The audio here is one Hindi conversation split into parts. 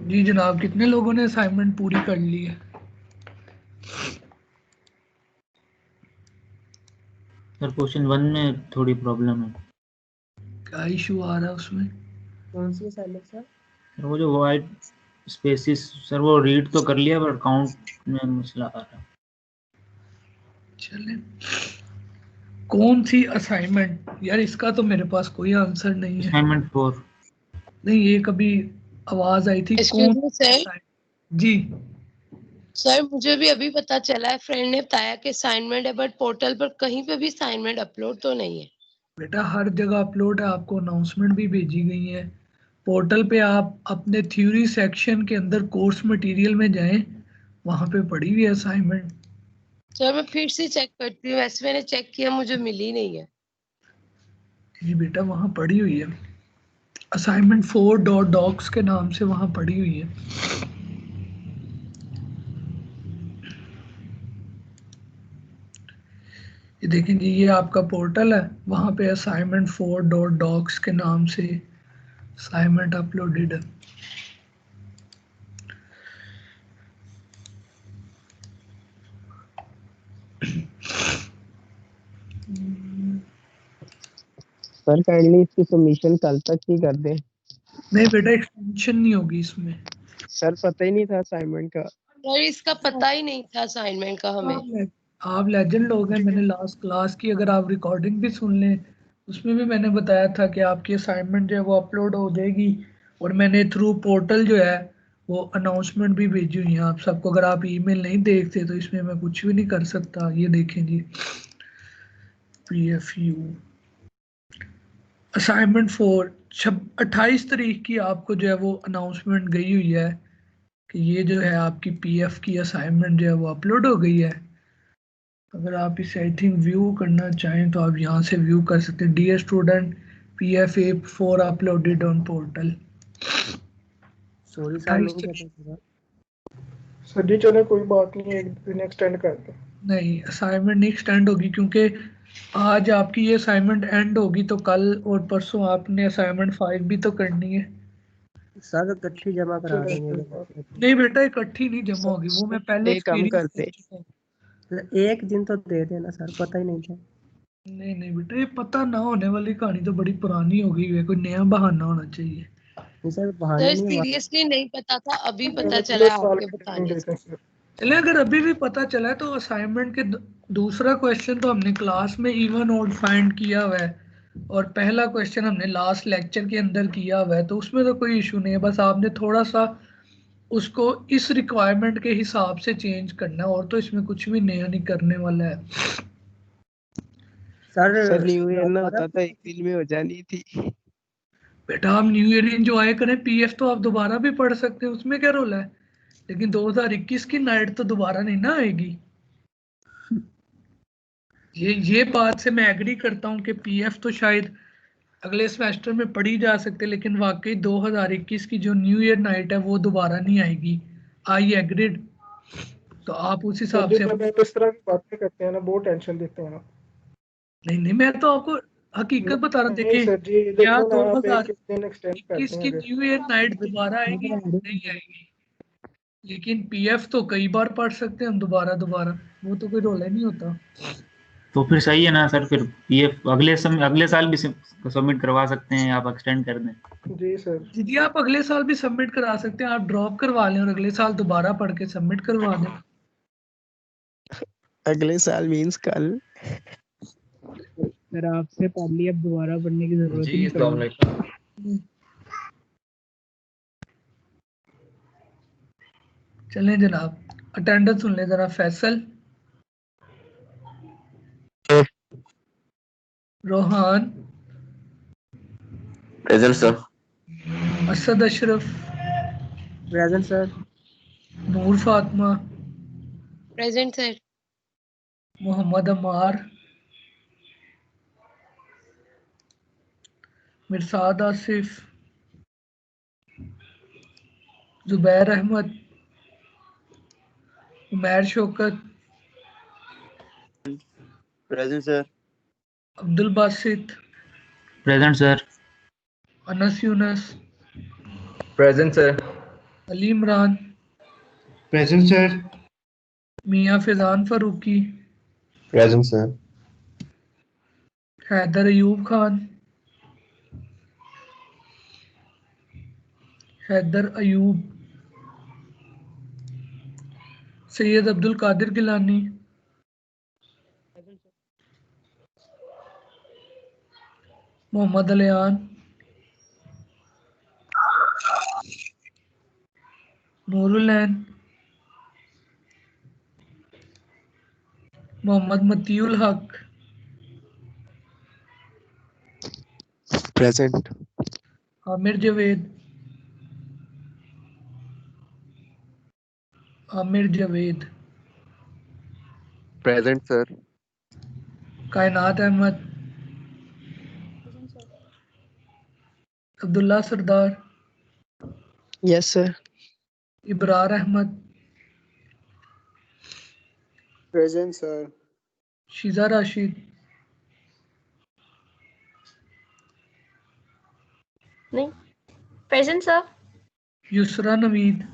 जी जनाब, कितने लोगों ने असाइनमेंट पूरी कर ली है? सर क्वेश्चन 1 में थोड़ी प्रॉब्लम है। क्या इशू आ रहा है उसमें? कौन सी असाइनमेंट सर? सर वो जो वाइट स्पेसिस, सर वो रीड तो कर लिया पर काउंट में मसला आ रहा है। चले, कौन सी असाइनमेंट यार? इसका तो मेरे पास कोई आंसर नहीं है। असाइनमेंट 4। नहीं, ये कभी आवाज आई थी एक्सक्यूज कौन मी सर। assignment? जी सर मुझे भी अभी पता चला है, फ्रेंड ने बताया कि असाइनमेंट है, बट पोर्टल पर कहीं पे भी असाइनमेंट अपलोड तो नहीं है। बेटा, हर जगह अपलोड है, आपको अनाउंसमेंट भी भेजी गई है। पोर्टल पे आप अपने थ्योरी सेक्शन के अंदर कोर्स मटेरियल में जाएं, वहां पे पड़ी हुई है असाइनमेंट। सर मैं फिर से चेक करती हूँ, वैसे मैंने चेक किया, मुझे मिली नहीं है। जी बेटा, वहां पड़ी हुई है असाइनमेंट 4.docs के नाम से, वहां पड़ी हुई है। ये देखें जी, ये आपका पोर्टल है, वहां पे असाइनमेंट 4.docs के नाम से असाइनमेंट अपलोडेड है। सर काइंडली इसकी सबमिशन कल तक ही कर दें। नहीं बेटा, एक्सटेंशन नहीं होगी इसमें। सर पता ही नहीं था असाइनमेंट का। सर इसका पता ही नहीं था असाइनमेंट का हमें। आप लेजेंड लोग हैं, मैंने लास्ट क्लास की अगर आप रिकॉर्डिंग भी सुन लें, उसमें भी मैंने बताया था कि आपकी असाइनमेंट जो है वो अपलोड हो जाएगी। और मैंने थ्रू पोर्टल जो है वो अनाउंसमेंट भी भेजी हुई है आप सबको। अगर आप ईमेल नहीं देखते तो इसमें मैं कुछ भी नहीं कर सकता। ये देखें जी, PFU असाइनमेंट 4 28 तारीख की आपको जो है वो अनाउंसमेंट गई हुई है कि ये जो है आपकी PF की असाइनमेंट जो है वो अपलोड हो गई है। अगर आप इसे आई थिंक व्यू करना चाहें तो आप यहाँ से व्यू कर सकते हैं। Dear student, PFA4 uploaded on portal. Sorry sir, नहीं पता चला। सर जी चले, कोई बात नहीं, एक दिन एक्सटेंड कर दो। नहीं, असाइनमेंट नहीं एक्सटेंड होगी, क्योंकि आज आपकी ये असाइनमेंट एंड होगी तो कल और परसों आपने असाइनमेंट 5 भी तो करनी है। सर इकट्ठी जमा करा देंगे। नहीं बेटा, इकट्ठी नहीं जमा होगी, वो मैं पहले एक काम एक्सपीरियंस करते, कर चुका हूँ। एक दिन तो दे देना सर, पता ही नहीं था। नहीं नहीं बेटा, ये पता ना होने वाली कहानी तो बड़ी पुरानी हो गई है, कोई नया बहाना होना चाहिए। नहीं सर, सर बहाने नहीं हुआ। सीरियसली नहीं पता था, अभी पता अगले चला है साल आपके की बताने डेट से। है सर। चले, अगर अभी भी पता चला है तो असाइनमेंट के दूसरा क्वेश्चन तो हमने क्लास में इवन ऑड फाइंड किया हुआ है, और पहला क्वेश्चन हमने लास्ट लेक्चर के अंदर किया हुआ है, तो उसमें तो कोई इशू नहीं है। बस आपने थोड़ा सा उसको इस रिक्वायरमेंट के हिसाब से चेंज करना है, और तो इसमें कुछ भी नया नहीं करने वाला है। सर न्यू ईयर ना होता तो एक दिन में हो जानी थी। बेटा, आप न्यू ईयर इंजॉय करें, PF तो आप दोबारा भी पढ़ सकते हैं, उसमें क्या रोल है। लेकिन 2021 की नाइट तो दोबारा नहीं ना आएगी। ये बात से मैं एग्री करता हूँ कि PF तो शायद अगले सेमेस्टर में पढ़ी जा सकते, लेकिन वाकई 2021 की जो न्यू ईयर नाइट है वो दोबारा नहीं आएगी। I agreed. तो आप उस सर हिसाब जी से जब आप इस तरह की बातें करते हैं ना, बहुत टेंशन देते हैं ना। नहीं नहीं, मैं तो आपको हकीकत बता रहा। नहीं देखें, सर जी, क्या देखो ना, आप एक दिन एक्सटेंड 2021 करते हैं की अगर। न्यू ईयर नाइट दोबारा आएगी? नहीं आएगी। लेकिन PF तो कई बार पढ़ सकते हैं हम दोबारा दोबारा, वो तो कोई रोल ही नहीं होता। तो फिर सही है ना सर, फिर ये अगले साल भी सबमिट करवा सकते हैं, आप एक्सटेंड कर दें। जी सर। जी आप अगले साल भी सबमिट करा सकते हैं, आप ड्रॉप करवा लें और अगले साल दोबारा पढ़ के सबमिट करवा दें। अगले साल मींस कल। सर आपसे पहले अब दोबारा पढ़ने की जरूरत जी अस्सलाम वालेकुम। चलें जनाब, अटेंडेंस सुन ले जरा। Faisal, Rohan, present sir. Asad Ashraf, present sir. Noor Fatima, present sir. Mohammad Amar, Mirsad Asif, Zubair Ahmed, Umair Shaukat, present sir. Abdul Basit, present sir. Anas Younus, present sir. Ali Imran, present sir. Miyan Faizan Farooqui, present sir. Haider Ayub Khan, Haider Ayub, Syed Abdul Qadir Gilani, Mohammad Aliyan, Noorulain, Mohammad Matiul Haq, present. Aamir Javed, Aamir Javed, present sir. Kainat Ahmed, Abdullah Sardar, yes sir. Ibrar Ahmed, present sir. Shiza Rashid, नहीं, present sir. Yusra Naveed,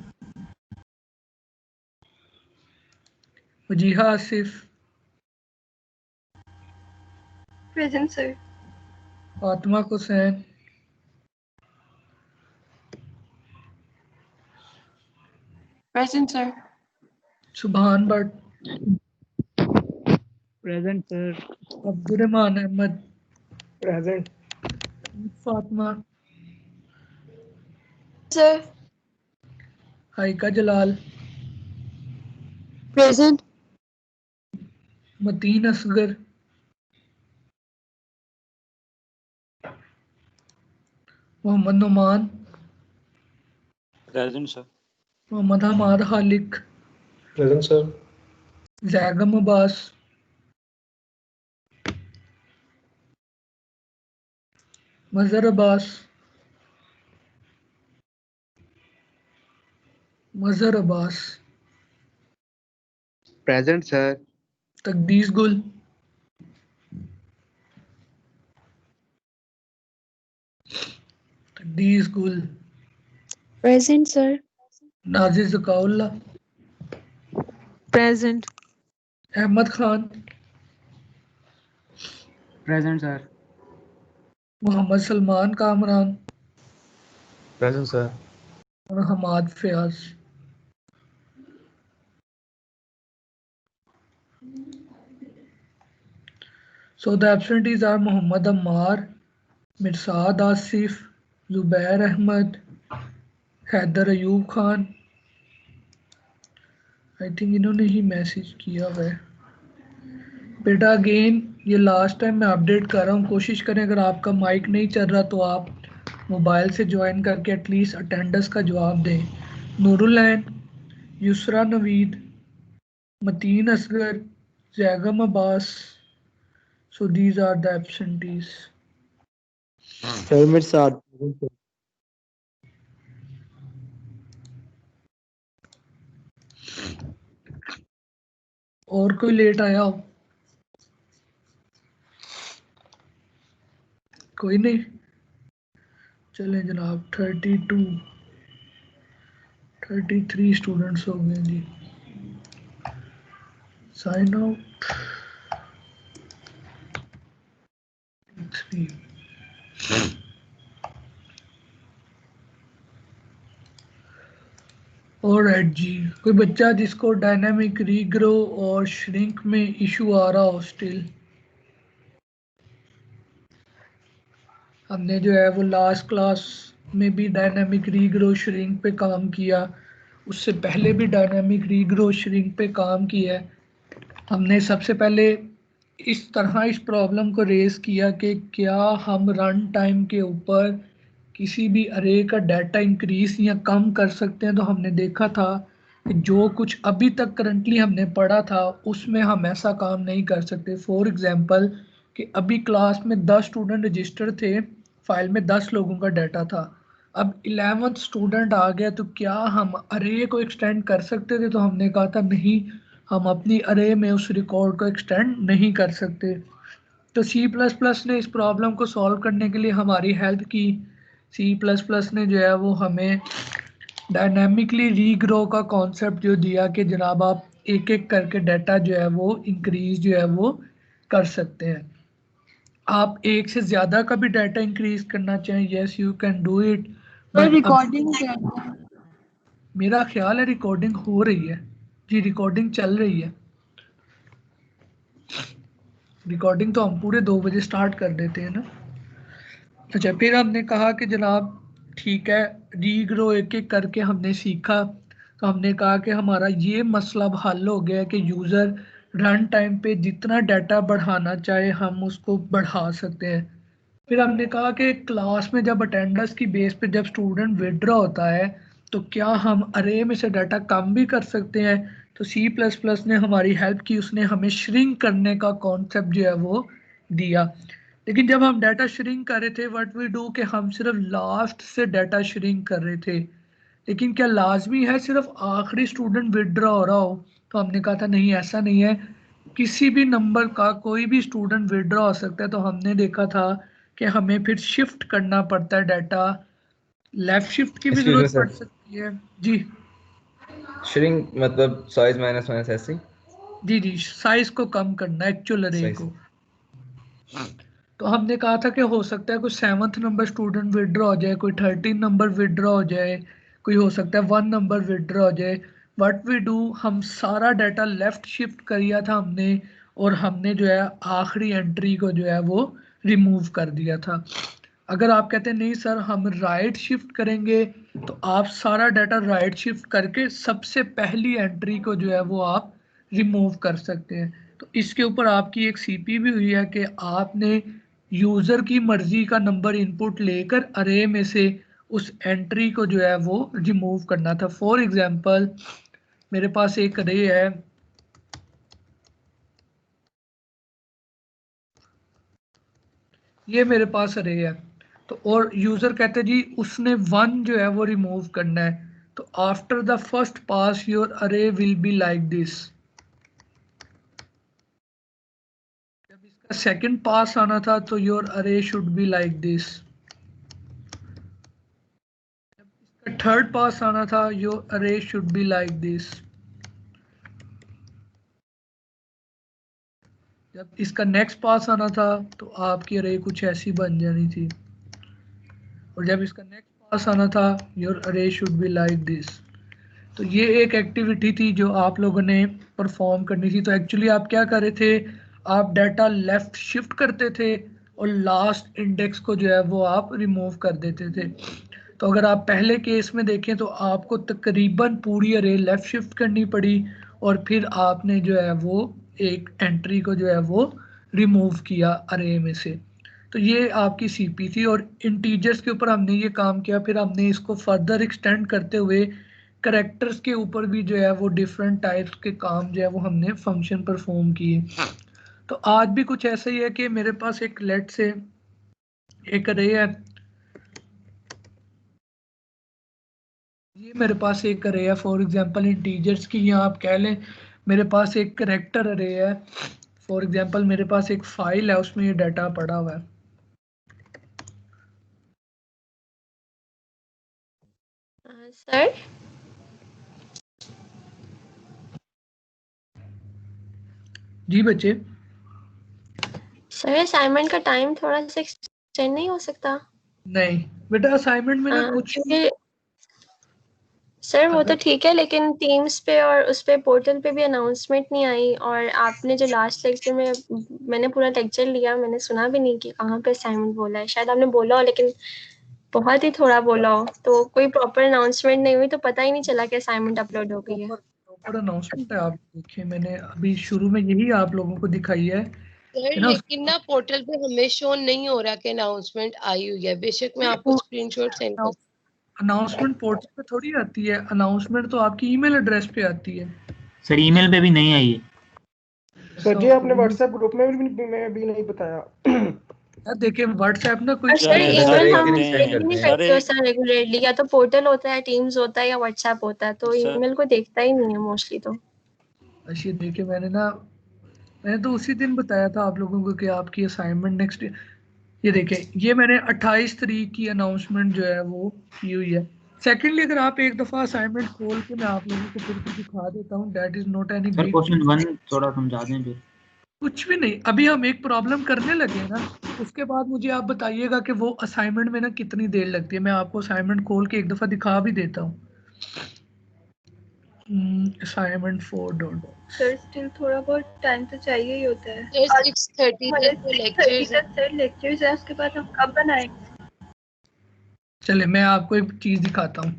Wajiha Asif, present sir. Fatima Hussain, present sir. Subhan Bhatt, present sir. Abdurrahman Ahmed, present. Fatima, sir. Haika Jalal, present. Mateen Asghar, Mohammad Numan, present sir. Mohammad Hamad Khaliq, present sir. Zaigham Abbas, Mazhar Abbas, Mazhar Abbas, present sir. Taqdees Gul, Taqdees Gul, present sir. Nazir Zakaullah, present. Ahmed Khan, present sir. Mohammad Salman Kamran present sir. और Hammad Fayaz. So the absentees are Muhammad Ammar, Mirsad Asif, Zubair Ahmad, Haider Ayub Khan. I think इन्होंने ही मैसेज किया हुआ है। बेटा अगेन ये लास्ट टाइम मैं अपडेट कर रहा हूँ, कोशिश करें अगर आपका माइक नहीं चल रहा तो आप मोबाइल से ज्वाइन करके एटलीस्ट अटेंडेंस का जवाब दें। Noorulain, Yusra Naveed, Mateen Asghar, Zaigham Abbas. So these are the absentees. Sir मेरे साथ। और कोई लेट आया हो? कोई नहीं, चलें जनाब। 33 स्टूडेंट्स हो गए जी। Sign out 3। और जी कोई बच्चा जिसको डायनामिक रीग्रो और श्रिंक में इशू आ रहा हो स्टिल, हमने जो है वो लास्ट क्लास में भी डायनामिक रीग्रो श्रिंक पे काम किया, उससे पहले भी डायनामिक रीग्रो श्रिंक पे काम किया है। हमने सबसे पहले इस तरह इस प्रॉब्लम को रेज किया कि क्या हम रन टाइम के ऊपर किसी भी अरे का डाटा इंक्रीज या कम कर सकते हैं। तो हमने देखा था कि जो कुछ अभी तक करंटली हमने पढ़ा था उसमें हम ऐसा काम नहीं कर सकते। फॉर एग्जांपल कि अभी क्लास में 10 स्टूडेंट रजिस्टर थे, फाइल में 10 लोगों का डाटा था, अब 11th स्टूडेंट आ गया, तो क्या हम अरे को एक्सटेंड कर सकते थे? तो हमने कहा था नहीं, हम अपनी अरे में उस रिकॉर्ड को एक्सटेंड नहीं कर सकते। तो C++ ने इस प्रॉब्लम को सॉल्व करने के लिए हमारी हेल्प की। C++ ने जो है वो हमें डायनामिकली रीग्रो का कॉन्सेप्ट जो दिया कि जनाब आप एक एक करके डाटा जो है वो इंक्रीज जो है वो कर सकते हैं। आप एक से ज्यादा का भी डाटा इंक्रीज करना चाहें, yes you can do it. But recording मेरा ख्याल है रिकॉर्डिंग हो रही है। जी रिकॉर्डिंग चल रही है। रिकॉर्डिंग तो हम पूरे 2 बजे स्टार्ट कर देते हैं ना। अच्छा, फिर हमने कहा कि जनाब ठीक है, रीग्रो एक एक करके हमने सीखा। तो हमने कहा कि हमारा ये मसला अब हल हो गया कि यूज़र रन टाइम पे जितना डाटा बढ़ाना चाहे हम उसको बढ़ा सकते हैं। फिर हमने कहा कि क्लास में जब अटेंडेंस की बेस पे जब स्टूडेंट विड्रॉ होता है तो क्या हम अरे में से डाटा कम भी कर सकते हैं। तो C++ ने हमारी हेल्प की, उसने हमें श्रिंक करने का कॉन्सेप्ट जो है वो दिया। लेकिन जब हम डाटा श्रिंक कर रहे थे व्हाट वी डू कि हम सिर्फ लास्ट से डाटा श्रिंक कर रहे थे। लेकिन क्या लाजमी है सिर्फ आखिरी स्टूडेंट विड्रॉ हो रहा हो। तो हमने कहा था नहीं, ऐसा नहीं है, किसी भी नंबर का कोई भी स्टूडेंट विड्रॉ हो सकता है। तो हमने देखा था कि हमें फिर शिफ्ट करना पड़ता है डाटा, लेफ्ट शिफ्ट की भी एक्सक्यूज मी जरूरत पड़ सर, सकती है। जी श्रिंक मतलब साइज माइनस माइनस ऐसे जी जी, साइज को कम करना एक्चुअल अरे सही को। से। तो हमने कहा था कि हो सकता है कोई 7th नंबर स्टूडेंट विड्रॉ हो जाए, कोई 13 नंबर विड्रॉ हो जाए, कोई हो सकता है 1 नंबर विड्रॉ हो जाए। व्हाट वी डू, हम सारा डाटा लेफ्ट शिफ्ट किया था हमने, और हमने जो है आखिरी एंट्री को जो है वो रिमूव कर दिया था। अगर आप कहते हैं नहीं सर हम राइट शिफ्ट करेंगे, तो आप सारा डाटा राइट शिफ्ट करके सबसे पहली एंट्री को जो है वो आप रिमूव कर सकते हैं। तो इसके ऊपर आपकी एक सीपी भी हुई है कि आपने यूज़र की मर्जी का नंबर इनपुट लेकर अरे में से उस एंट्री को जो है वो रिमूव करना था। फॉर एग्जांपल मेरे पास एक अरे है, ये मेरे पास अरे है, तो और यूज़र कहते जी उसने 1 जो है वो रिमूव करना है। तो after the first pass your अरे विल बी लाइक दिस। जब इसका सेकंड पास आना था तो योर अरे should be like this. Third pass आना था योर अरे शुड बी लाइक दिस। जब इसका नेक्स्ट पास आना था तो आपकी अरे कुछ ऐसी बन जानी थी, और जब इसका नेक्स्ट पास आना था योर अरे शुड बी लाइक दिस। तो ये एक एक्टिविटी थी जो आप लोगों ने परफॉर्म करनी थी। तो एक्चुअली आप क्या कर रहे थे, आप डाटा लेफ्ट शिफ्ट करते थे और लास्ट इंडेक्स को जो है वो आप रिमूव कर देते थे। तो अगर आप पहले केस में देखें तो आपको तकरीबन पूरी अरे लेफ्ट शिफ्ट करनी पड़ी, और फिर आपने जो है वो एक एंट्री को जो है वो रिमूव किया अरे में से। तो ये आपकी सीपी थी, और इंटीजर्स के ऊपर हमने ये काम किया। फिर हमने इसको फर्दर एक्सटेंड करते हुए करेक्टर्स के ऊपर भी जो है वो डिफरेंट टाइप्स के काम जो है वो हमने फंक्शन परफॉर्म किए। तो आज भी कुछ ऐसा ही है कि मेरे पास एक लेट से एक अरे है, ये मेरे पास एक अरे है फॉर एग्जांपल इंटीजर्स की, या आप कह लें मेरे पास एक करेक्टर अरे है। फॉर एग्जांपल मेरे पास एक फाइल है उसमें ये डाटा पड़ा हुआ है। सर जी बच्चे। सर असाइनमेंट का टाइम थोड़ा सा एक्सटेंड नहीं हो सकता? नहीं बेटा, असाइनमेंट में ना कुछ क्योंकि सर वो तो ठीक है, लेकिन टीम्स पे और उस पे पोर्टल पे भी अनाउंसमेंट नहीं आई, और आपने जो लास्ट लेक्चर में, मैंने पूरा लेक्चर लिया, मैंने सुना भी नहीं कि कहाँ पे असाइनमेंट बोला है। शायद आपने बोला हो लेकिन बहुत ही थोड़ा बोला हो, तो कोई प्रॉपर अनाउंसमेंट नहीं हुई तो पता ही नहीं चला कि असाइनमेंट अपलोड हो गई है। प्रॉपर अनाउंसमेंट है। आप देखिए मैंने अभी शुरू में यही आप लोगों को दिखाई है सर ना। लेकिन ना पोर्टल पे हमें शो नहीं हो रहा कि अनाउंसमेंट आई हुई है। बेशक मैं आपको स्क्रीनशॉट सेंड कर। अनाउंसमेंट पोर्टल पे थोड़ी आती है, अनाउंसमेंट तो आपकी ईमेल एड्रेस पे आती है। सर ईमेल पे भी नहीं आई है। सर जी आपने व्हाट्सएप ग्रुप में भी नहीं बताया। देखिए व्हाट्सएप ना कोई और सर सर ईमेल एक हम दिन चेक सेंड ही नहीं करते हैं। करते हो सर रेगुलरली, या तो पोर्टल होता है, टीम्स होता है, या व्हाट्सएप होता है, तो ईमेल को देखता ही नहीं है मोस्टली। तो अच्छी देखिए मैंने तो उसी दिन बताया था आप लोगों को कि आपकी असाइनमेंट नेक्स्ट, ये देखिए ये मैंने 28 तारीख की अनाउंसमेंट जो है वो की हुई है। सेकेंडली अगर आप एक दफा असाइनमेंट खोल के मैं आप लोगों को फिर से दिखा देता हूँ, that is not any sir big, question 1 थोड़ा समझा दें फिर। कुछ भी नहीं, अभी हम एक प्रॉब्लम करने लगे हैं ना, उसके बाद मुझे आप बताइएगा कि वो असाइनमेंट में ना कितनी देर लगती है। मैं आपको असाइनमेंट खोल के एक दफा दिखा भी देता हूँ। असाइनमेंट 4. सर स्टिल थोड़ा बहुत टाइम तो चाहिए ही होता है। सर 6:30 तक तो 6:30 लेक्चर्स तक सर लेक्चर्स है, उसके बाद हम कब बनाएंगे? चले मैं आपको एक चीज दिखाता हूँ।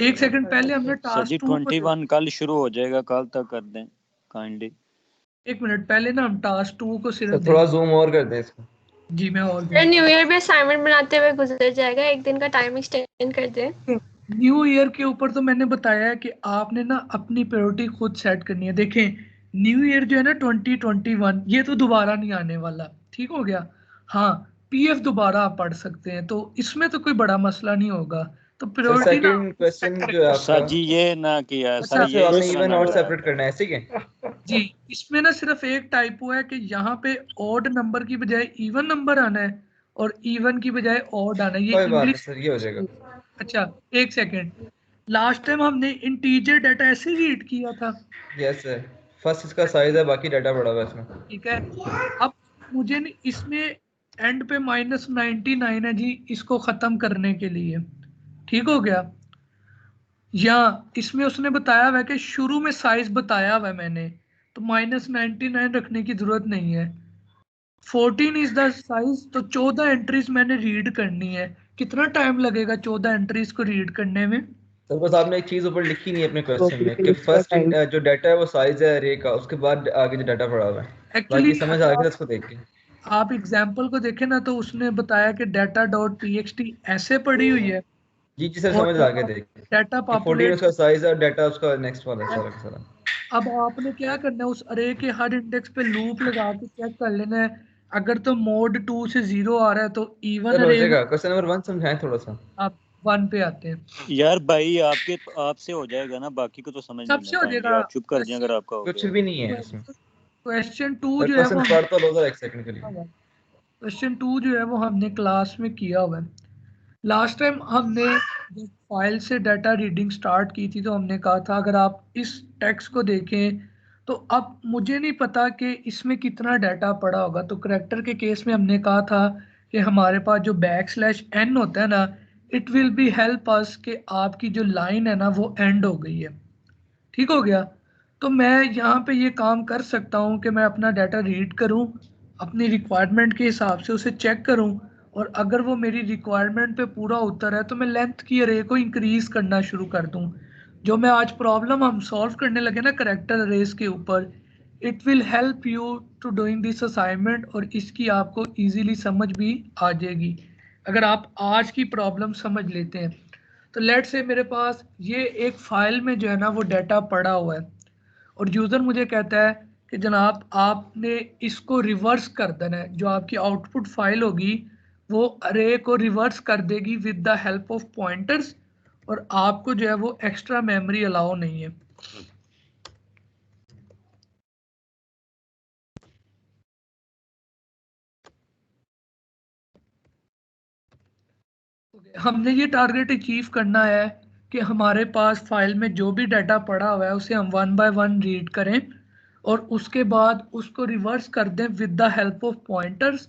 एक सेकंड पहले हमने सर जी टास्क 2 21 कल शुरू हो जाएगा, कल तक कर दें काइंडली। एक मिनट पहले ना हम टास्क 2 को सिर्फ सर थोड़ा जूम और कर दे इसको। जी मैं और सर न्यू ईयर में असाइनमेंट बनाते हुए गुजर जाएगा, एक दिन का टाइम एक्सटेंड कर दें। न्यू ईयर के ऊपर तो मैंने बताया है कि आपने ना अपनी प्रायोरिटी खुद सेट करनी है। देखें न्यू ईयर जो है ना 2021 ये तो दोबारा नहीं आने वाला, ठीक हो गया। हाँ पीएफ दोबारा आप पढ़ सकते हैं, तो इसमें तो कोई बड़ा मसला नहीं होगा। तो सर प्रायोरिटी ना सेकंड क्वेश्चन जो है आपका, सर जी ये ना किया अच्छा, सर, ये आपने इस तरह इवन ना और कराया। सेपरेट करना है, ठीक है जी इसमें ना सिर्फ एक टाइपो है कि यहाँ पे ऑड नंबर की बजाय इवन नंबर आना है और इवन की बजाय ऑड आना है। ये कोई बात नहीं इंग्लिश। सर, ये हो जाएगा। अच्छा एक सेकेंड, लास्ट टाइम हमने इंटीजर डाटा ऐसे रीड किया था, यस सर, फर्स्ट इसका साइज है, बाकी डाटा बड़ा हुआ है इसमें। ठीक है। अब मुझे इसमें एंड पे -99 है जी, इसको खत्म करने के लिए, ठीक हो गया। या इसमें उसने बताया हुआ है कि शुरू में साइज बताया हुआ है मैंने, तो -99 रखने की जरूरत नहीं है। 14 इज द साइज, तो 14 एंट्रीज मैंने रीड करनी है। कितना टाइम लगेगा 14 एंट्रीज को रीड करने में? सर बस आपने एक चीज ऊपर लिखी नहीं है अपने तो क्वेश्चन में फिर कि इसका फर्स्ट टाइम जो डाटा है वो साइज है अरे का, उसके बाद आगे जो डाटा पड़ा हुआ है। एक्चुअली बाकी समझ आ गया इसको देख के। आप एग्जाम्पल को देखें ना, तो उसने बताया कि data.txt ऐसे पड़ी हुई है जी जी सर, और समझ आ गया देख के डाटा कि 14 पॉपुलेट। उसका साइज है और डाटा उसका नेक्स्ट वाला है सारा का सारा। अब आपने क्या करना है, उस अरे के हर इंडेक्स पे लूप लगा के चेक कर लेना है। अगर तो मोड 2 से 0 आ रहा है तो इवन सर हो अरे में जाएगा। क्वेश्चन नंबर 1 समझाएं थोड़ा सा। आप 1 पे आते हैं। यार भाई आपसे हो जाएगा ना, बाकी को तो समझ नहीं सबसे ना हो काइंडली, जाएगा। आप चुप कर जाएं अगर आपका हो कुछ गया। भी नहीं है इसमें। क्वेश्चन 2 सर जो है क्वेश्चन वो पढ़ तो लो जरा एक सेकंड के लिए। क्वेश्चन 2 जो है वो हमने क्लास में किया हुआ है। लास्ट टाइम हमने जब फाइल से डाटा रीडिंग स्टार्ट की थी तो हमने कहा था अगर आप इस टेक्स्ट को देखें तो अब मुझे नहीं पता कि इसमें कितना डाटा पड़ा होगा। तो करेक्टर के केस में हमने कहा था कि हमारे पास जो \n होता है ना, it will be help us कि आपकी जो लाइन है ना वो एंड हो गई है, ठीक हो गया। तो मैं यहाँ पे ये काम कर सकता हूँ कि मैं अपना डाटा रीड करूँ, अपनी रिक्वायरमेंट के हिसाब से उसे चेक करूँ, और अगर वो मेरी रिक्वायरमेंट पे पूरा उतर है तो मैं लेंथ की अरे को इंक्रीज करना शुरू कर दूँ। जो मैं आज प्रॉब्लम हम सॉल्व करने लगे ना करेक्टर अरेज के ऊपर, it will help you to doing this assignment, और इसकी आपको इजीली समझ भी आ जाएगी अगर आप आज की प्रॉब्लम समझ लेते हैं। तो लेट से मेरे पास ये एक फाइल में जो है ना वो डाटा पड़ा हुआ है और यूज़र मुझे कहता है कि जनाब आपने इसको रिवर्स कर देना है। जो आपकी आउटपुट फाइल होगी वो अरे को रिवर्स कर देगी with the help of pointers, और आपको जो है वो एक्स्ट्रा मेमोरी अलाउ नहीं है। हमने ये टारगेट अचीव करना है कि हमारे पास फाइल में जो भी डाटा पड़ा हुआ है उसे हम 1 बाय 1 रीड करें और उसके बाद उसको रिवर्स कर दें with the help of pointers.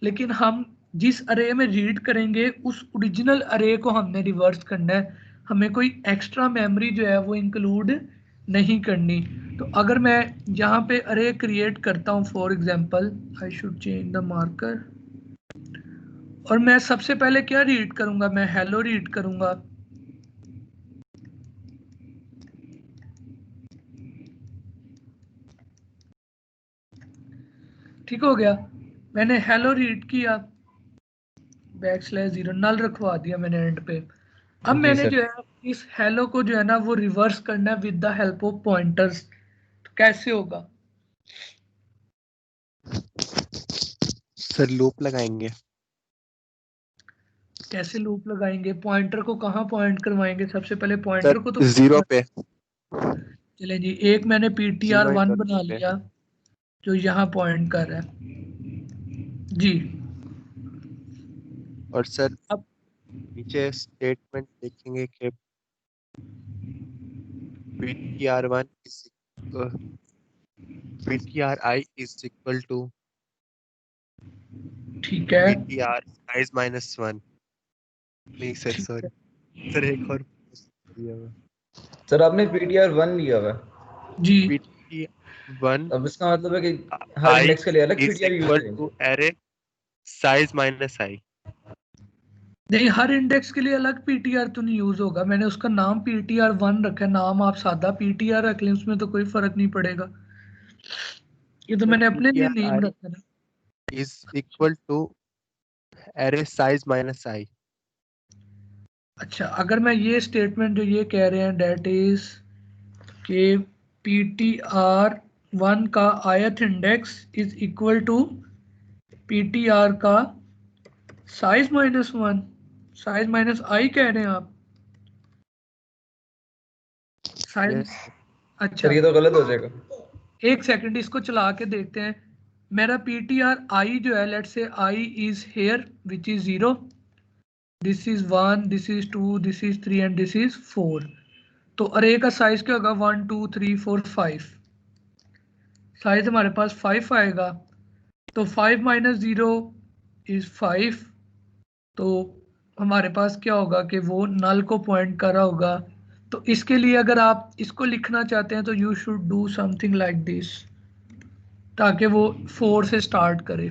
लेकिन हम जिस अरे में रीड करेंगे उस ओरिजिनल अरे को हमने रिवर्स करना है, हमें कोई एक्स्ट्रा मेमोरी जो है वो इंक्लूड नहीं करनी। तो अगर मैं यहाँ पे अरे क्रिएट करता हूँ, for example I should change the marker, और मैं सबसे पहले क्या रीड करूंगा, मैं हेलो रीड करूंगा। ठीक हो गया, मैंने हेलो रीड किया, \0 नल रखवा दिया मैंने एंड पे। अब जी मैंने सर। जो है इस हेलो को जो है ना वो रिवर्स करना है with the help of pointers. तो कैसे होगा? सर लूप लगाएंगे। कैसे लूप लगाएंगे? पॉइंटर को कहाँ पॉइंट करवाएंगे? सबसे पहले पॉइंटर सर को तो 0 पे। चले जी, एक मैंने ptr1 बना लिया जो यहाँ पॉइंट कर रहा है जी। और सर अब नीचे स्टेटमेंट लिखेंगे कि ptr1 is ptri is equal to ठीक है, ptr size minus 1. नहीं सर, ठीक सॉरी है सर, एक और दिया हुआ सर आपने PTR1 लिया हुआ है। जी। ptr1 अब इसका मतलब है कि हर I इंडेक्स के लिए अलग is PTR यूज equal करेंगे। to array size minus I. नहीं, हर इंडेक्स के लिए अलग पीटीआर तो नहीं यूज होगा, मैंने उसका नाम ptr1 रखा है, नाम आप सादा ptr रख लें, उसमें तो कोई फर्क नहीं पड़ेगा, ये तो Sir, मैंने अपने लिए नेम ptri रखा है। is equal to array size minus I. अच्छा, अगर मैं ये स्टेटमेंट जो ये कह रहे हैं डेट इज के ptr1 का ith index is equal to ptr का साइज -1, साइज माइनस आई कह रहे हैं आप साइज? Yes. अच्छा, सर ये तो गलत हो जाएगा। एक सेकंड इसको चला के देखते हैं। मेरा ptr आई जो है, let's say I is here which is 0, this is 1, this is 2, this is 3 and this is 4। तो अरे का साइज क्या होगा? 1 2 3 4 5, साइज हमारे पास 5 आएगा। तो 5 - 0 इज 5, तो हमारे पास क्या होगा कि वो नल को पॉइंट कर रहा होगा। तो इसके लिए अगर आप इसको लिखना चाहते हैं तो you should do something like this, ताकि वो 4 से स्टार्ट करे।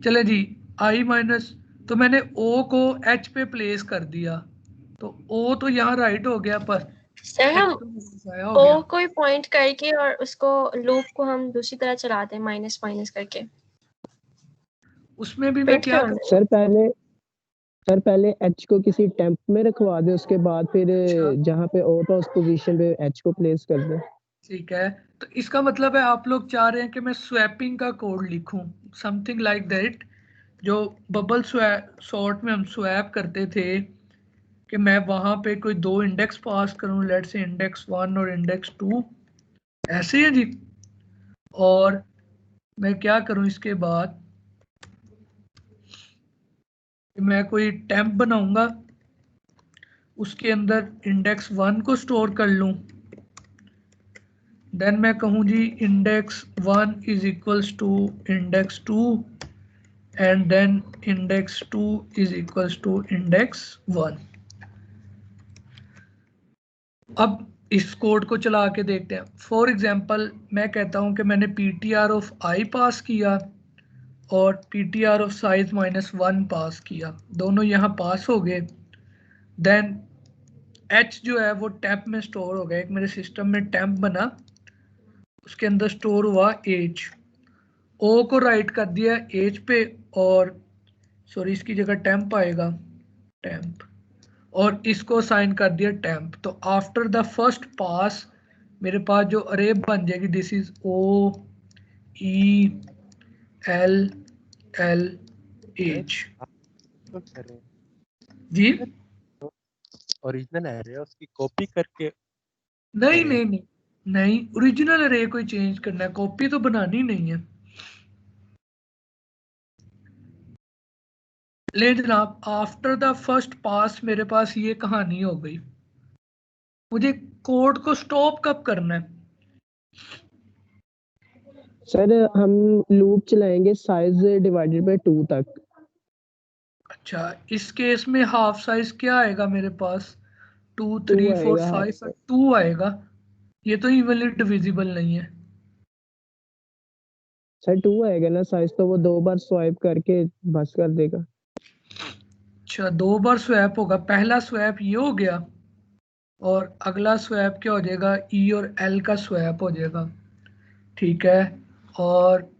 चले जी, आई माइनस, तो मैंने ओ को एच पे प्लेस कर दिया, तो ओ तो यहाँ राइट हो गया, पर सर हम हो ओ गया। को पॉइंट करके और उसको लूप को हम दूसरी तरह चलाते हैं माइनस माइनस करके। उसमें भी मैं प्रिंट क्या करवाना है? सर पहले एच को किसी टेम्प में रखवा दे, उसके बाद फिर अच्छा, जहाँ पे ओ था उस पोजीशन पे एच को प्लेस कर दे। ठीक है, तो इसका मतलब है आप लोग चाह रहे हैं कि मैं स्वैपिंग का कोड लिखूं, समथिंग लाइक दैट, जो बबल सॉर्ट में हम स्वैप करते थे, कि मैं वहां पे कोई 2 इंडेक्स पास करूं, लेट्स से इंडेक्स 1 और इंडेक्स 2, ऐसे है जी। और मैं क्या करूं इसके बाद, मैं कोई टेम्प बनाऊंगा, उसके अंदर इंडेक्स 1 को स्टोर कर लूं, देन मैं कहूं जी index 1 is equals to index 2 and then index 2 is equals to index 1। अब इस कोड को चला के देखते हैं। फॉर एग्जांपल मैं कहता हूं कि मैंने ptr ऑफ आई पास किया और ptr ऑफ साइज -1 पास किया, दोनों यहाँ पास हो गए। देन h जो है वो टेम्प में स्टोर हो गया, एक मेरे सिस्टम में टेम्प बना, उसके अंदर स्टोर हुआ एज, ओ को राइट कर दिया एज पे, और सॉरी इसकी जगह टेम्प आएगा, टेम्प, और इसको साइन कर दिया टेम्प। तो आफ्टर द फर्स्ट पास मेरे पास जो अरे बन जाएगी, this is O E L L H तो करें जी। ओरिजिनल एरे उसकी कॉपी करके नहीं करें। नहीं नहीं नहीं, ओरिजिनल अरे कोई चेंज करना है, कॉपी तो बनानी नहीं है। ले जनाब, आफ्टर द फर्स्ट पास मेरे पास ये कहानी हो गई। मुझे कोड को स्टॉप कब करना है? सर हम लूप चलाएंगे साइज डिवाइडेड बाय 2 तक। अच्छा, इस केस में हाफ साइज क्या आएगा मेरे पास? 2 2 3 4 आएगा हाफ 5 2 आएगा, ये तो इवनली डिविजिबल नहीं है। सर 2 आएगा ना साइज, तो वो 2 बार स्वाइप करके बस कर देगा। अच्छा, 2 बार स्वैप होगा, पहला स्वैप ये हो गया और अगला स्वैप क्या हो जाएगा? ई और एल का स्वैप हो जाएगा, ठीक है। और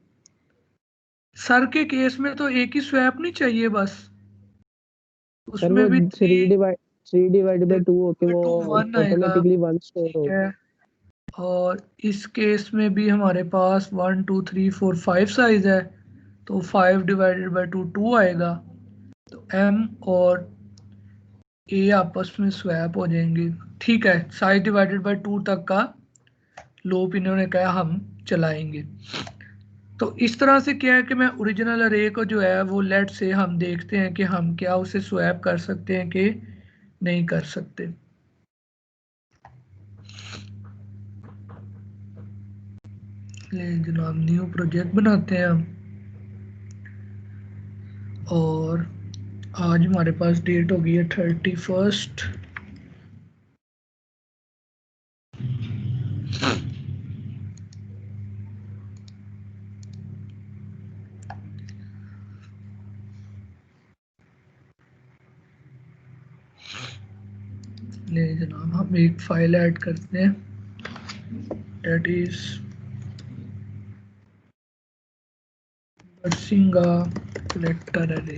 सर के केस में तो एक ही स्वैप नहीं चाहिए बस, सर उसमें वो भी 3 डिवाइडेड बाय 2 होके वो 1 आएगा, ऑटोमेटिकली 1 स्टोर ठीक होगा। है। और इस केस में भी हमारे पास 1 2 3 4 5 साइज है, तो 5 डिवाइडेड बाय 2 2 आएगा। तो एम और ए आपस में स्वैप हो जाएंगे, ठीक है। साइज डिवाइडेड बाय 2 तक का लूप इन्होंने कहा हम चलाएंगे। तो इस तरह से क्या है कि मैं ओरिजिनल अरे को जो है वो लेट से हम देखते हैं कि हम क्या उसे स्वैप कर सकते हैं कि नहीं कर सकते। ले जनाब न्यू प्रोजेक्ट बनाते हैं हम, और आज हमारे पास डेट हो गई है 31। ले जनाब हम एक फाइल ऐड करते हैं, दैट इज बरसिंगा करेक्टर अरे।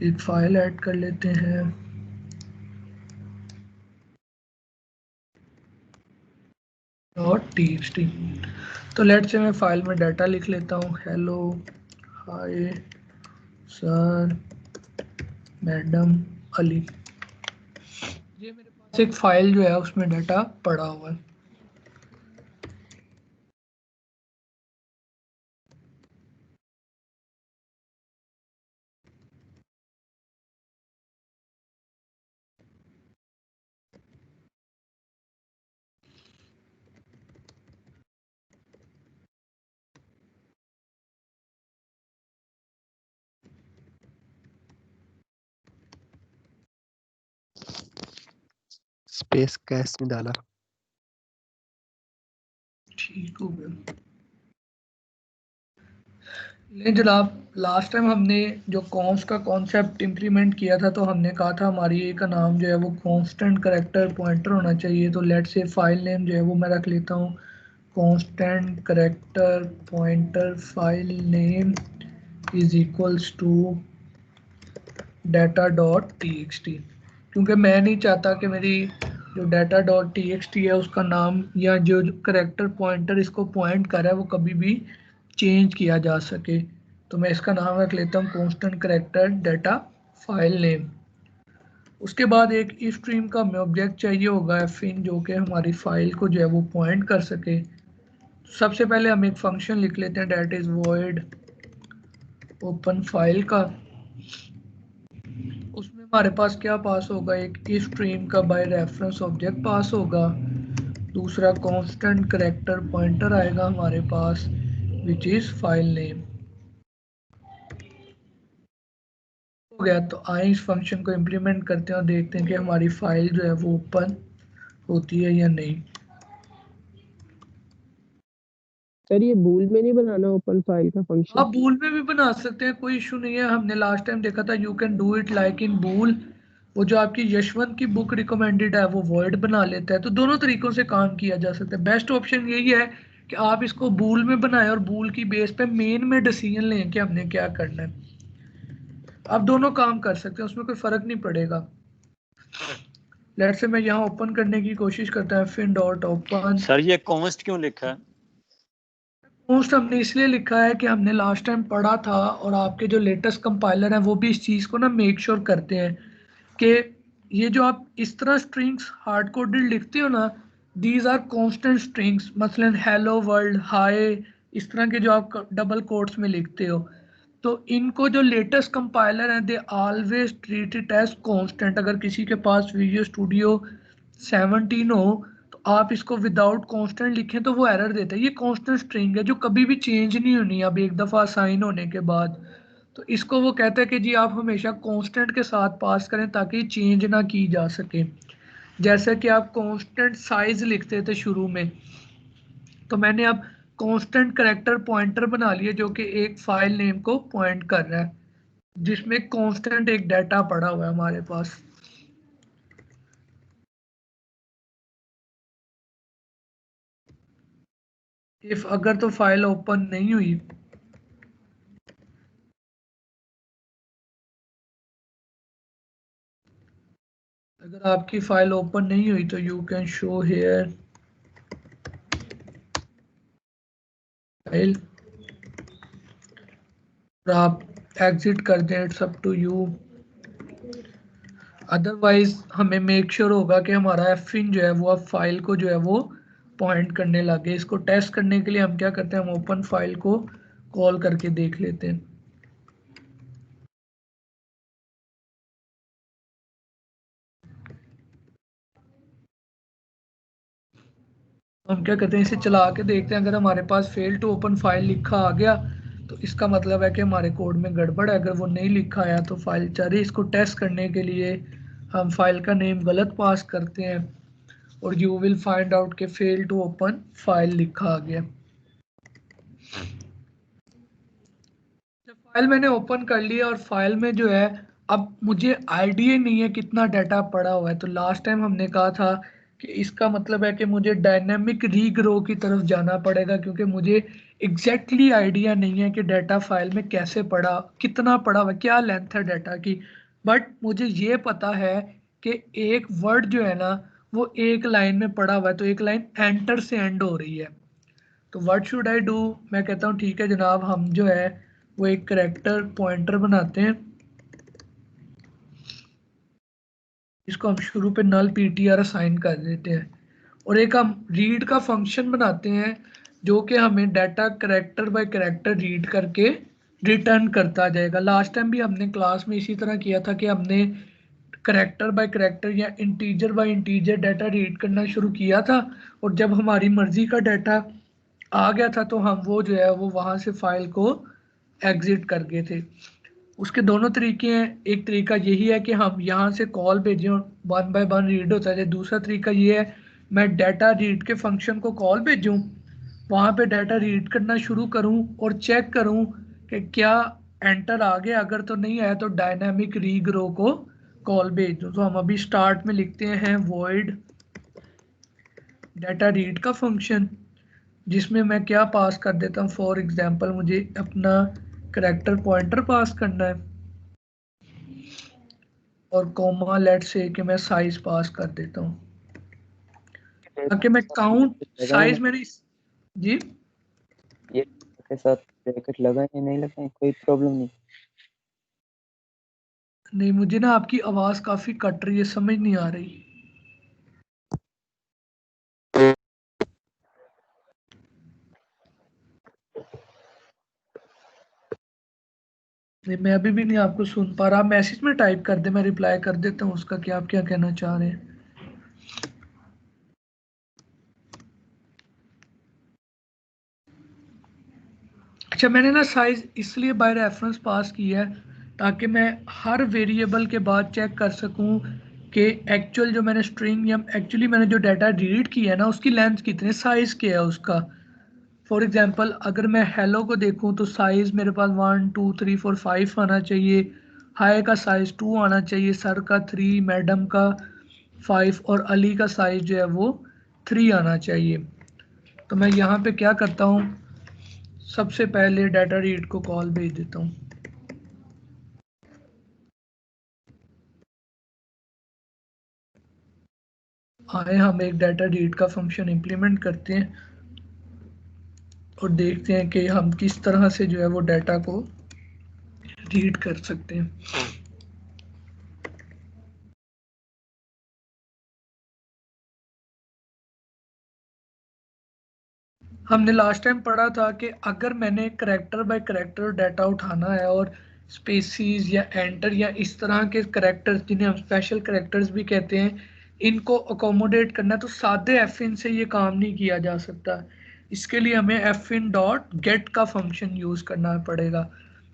एक फाइल ऐड कर लेते हैं, .txt। तो लेट से मैं फाइल में डाटा लिख लेता हूँ, hello hi sir madam Ali. ये मेरे पास एक फाइल जो है उसमें डाटा पड़ा हुआ है। स्पेस कैश में डाला। ठीक हो गया। नहीं जनाब, लास्ट टाइम हमने जो कॉन्स का कॉन्सेप्ट इम्प्लीमेंट किया था तो हमने कहा था हमारी ए का नाम जो है वो कांस्टेंट करेक्टर पॉइंटर होना चाहिए। तो लेट से फाइल नेम जो है वो मैं रख लेता हूँ constant character pointer file name is equals to data.txt, क्योंकि मैं नहीं चाहता कि मेरी जो data.txt है उसका नाम या जो करेक्टर पॉइंटर इसको पॉइंट कर रहा है वो कभी भी चेंज किया जा सके। तो मैं इसका नाम रख लेता हूँ constant character data file name. उसके बाद एक इफ स्ट्रीम का हमें ऑब्जेक्ट चाहिए होगा फिन, जो कि हमारी फाइल को जो है वो पॉइंट कर सके। सबसे पहले हम एक फंक्शन लिख लेते हैं, that is void open file का। उसमें हमारे पास क्या पास होगा, एक इफ स्ट्रीम का बाय रेफरेंस ऑब्जेक्ट पास होगा, दूसरा कांस्टेंट करेक्टर पॉइंटर आएगा हमारे पास विच इज फाइल नेम। हो गया, तो आइए इस फंक्शन को इम्प्लीमेंट करते हैं और देखते हैं कि हमारी फाइल जो है वो ओपन होती है या नहीं। सर ये बूल में नहीं बनाना ओपन फाइल का फंक्शन? आप बूल में भी बना सकते हैं, कोई इशू नहीं है। हमने लास्ट टाइम देखा था you can do it like in bool. वो जो आपकी यशवंत की बुक रिकमेंडेड है वो वर्ड बना लेता है। तो दोनों तरीकों से काम किया जा सकता है। बेस्ट ऑप्शन यही है कि आप इसको बूल में बनाएं और बूल की बेस पे मेन में डिसीजन लें कि हमने क्या करना है। आप दोनों काम कर सकते हैं, उसमें कोई फर्क नहीं पड़ेगा। लेट से मैं यहाँ ओपन करने की कोशिश करता हूँ, फिन डॉट ओपन। सर ये कॉन्स्ट क्यों लिखा है? कॉन्स्ट हमने इसलिए लिखा है कि हमने लास्ट टाइम पढ़ा था और आपके जो लेटेस्ट कंपाइलर हैं वो भी इस चीज़ को ना मेक श्योर करते हैं कि ये जो आप इस तरह स्ट्रिंग्स हार्ड कोडेड लिखते हो ना, दीज आर कांस्टेंट स्ट्रिंग्स। मसलन हेलो वर्ल्ड हाय, इस तरह के जो आप डबल कोट्स में लिखते हो, तो इनको जो लेटेस्ट कंपाइलर हैं they always treat it as constant. अगर किसी के पास विजुअल स्टूडियो 17 हो तो आप इसको विदाउट कांस्टेंट लिखें तो वो एरर देता है। ये कांस्टेंट स्ट्रिंग है जो कभी भी चेंज नहीं होनी अब एक दफ़ा असाइन होने के बाद। तो इसको वो कहता है कि जी आप हमेशा कांस्टेंट के साथ पास करें ताकि चेंज ना की जा सके। जैसे कि आप कांस्टेंट साइज लिखते थे शुरू में, तो मैंने अब कांस्टेंट करेक्टर पॉइंटर बना लिया जो कि एक फाइल नेम को पॉइंट कर रहा है जिसमें कांस्टेंट एक डाटा पड़ा हुआ है हमारे पास। इफ अगर तो फाइल ओपन नहीं हुई, अगर आपकी फाइल ओपन नहीं हुई तो you can show here file, आप एग्जिट कर दें, it's up to you. Otherwise हमें मेक श्योर होगा कि हमारा एफिन जो है वो अब फाइल को जो है वो पॉइंट करने लगे। इसको टेस्ट करने के लिए हम क्या करते हैं, हम ओपन फाइल को कॉल करके देख लेते हैं। हम क्या करते हैं, इसे चला के देखते हैं। अगर हमारे पास फेल टू ओपन फाइल लिखा आ गया तो इसका मतलब है कि हमारे कोड में गड़बड़ है। अगर वो नहीं लिखा आया तो फाइल चल रही। इसको टेस्ट करने के लिए हम फाइल का नेम गलत पास करते हैं और यू विल फाइंड आउट के फेल टू ओपन फाइल लिखा आ गया। जब फाइल मैंने ओपन कर लिया और फाइल में जो है अब मुझे आइडिया नहीं है कितना डाटा पड़ा हुआ है, तो लास्ट टाइम हमने कहा था कि इसका मतलब है कि मुझे डायनेमिक रीग्रो की तरफ जाना पड़ेगा, क्योंकि मुझे एग्जैक्टली आइडिया नहीं है कि डाटा फाइल में कैसे पड़ा, कितना पड़ा हुआ, क्या लेंथ है डाटा की। बट मुझे ये पता है कि एक वर्ड जो है ना वो एक लाइन में पड़ा हुआ है, तो एक लाइन एंटर से एंड हो रही है। तो व्हाट शुड आई डू? मैं कहता हूँ ठीक है जनाब, हम जो है वो एक करेक्टर पॉइंटर बनाते हैं। इसको हम शुरू पे नल ptr असाइन कर देते हैं और एक हम रीड का फंक्शन बनाते हैं जो कि हमें data character by character read करके रिटर्न करता जाएगा। लास्ट टाइम भी हमने क्लास में इसी तरह किया था कि हमने करेक्टर बाय करेक्टर या integer by integer data read करना शुरू किया था, और जब हमारी मर्जी का डाटा आ गया था तो हम वो जो है वो वहाँ से फाइल को एग्जिट कर गए थे। उसके दोनों तरीके हैं। एक तरीका यही है कि हम यहाँ से कॉल भेजें और 1 बाय 1 रीड होता है। दूसरा तरीका ये है मैं डाटा रीड के फंक्शन को कॉल भेजूँ, वहाँ पे डाटा रीड करना शुरू करूँ और चेक करूँ कि क्या एंटर आ गया। अगर तो नहीं आया तो डायनामिक रीग्रो को कॉल भेज दूँ। तो हम अभी स्टार्ट में लिखते हैं वॉइड डाटा रीड का फंक्शन, जिसमें मैं क्या पास कर देता हूँ, फॉर एग्जांपल मुझे अपना करेक्टर पॉइंटर पास करना है और कॉमा लेट से कि मैं साइज पास कर देता हूँ ताकि मैं काउंट साइज मैंने जी ये के साथ ब्रैकेट लगाए नहीं लगाए कोई प्रॉब्लम नहीं। नहीं, मुझे ना आपकी आवाज काफी कट रही है, समझ नहीं आ रही। नहीं, मैं अभी भी नहीं आपको सुन पा रहा। मैसेज में टाइप कर दे, मैं रिप्लाई कर देता हूँ उसका कि आप क्या कहना चाह रहे हैं। अच्छा, मैंने ना साइज इसलिए बाय रेफरेंस पास किया है ताकि मैं हर वेरिएबल के बाद चेक कर सकूं कि एक्चुअल जो मैंने स्ट्रिंग या एक्चुअली मैंने जो डाटा रीड किया है ना उसकी लेंथ कितने, साइज क्या है उसका। फॉर एग्जांपल अगर मैं हेलो को देखूं तो साइज मेरे पास 1 2 3 4 5 आना चाहिए, हाय का साइज 2 आना चाहिए, सर का 3, मैडम का 5 और अली का साइज जो है वो 3 आना चाहिए। तो मैं यहाँ पे क्या करता हूँ, सबसे पहले डाटा रीड को कॉल भेज देता हूँ। आए हम एक डाटा रीड का फंक्शन इंप्लीमेंट करते हैं और देखते हैं कि हम किस तरह से जो है वो डाटा को रीड कर सकते हैं। हमने लास्ट टाइम पढ़ा था कि अगर मैंने करेक्टर बाय करेक्टर डाटा उठाना है और स्पेसीज या एंटर या इस तरह के करेक्टर्स जिन्हें हम स्पेशल करेक्टर्स भी कहते हैं, इनको अकोमोडेट करना है तो सादे एफिन से ये काम नहीं किया जा सकता। इसके लिए हमें एफिन डॉट गेट का फंक्शन यूज करना पड़ेगा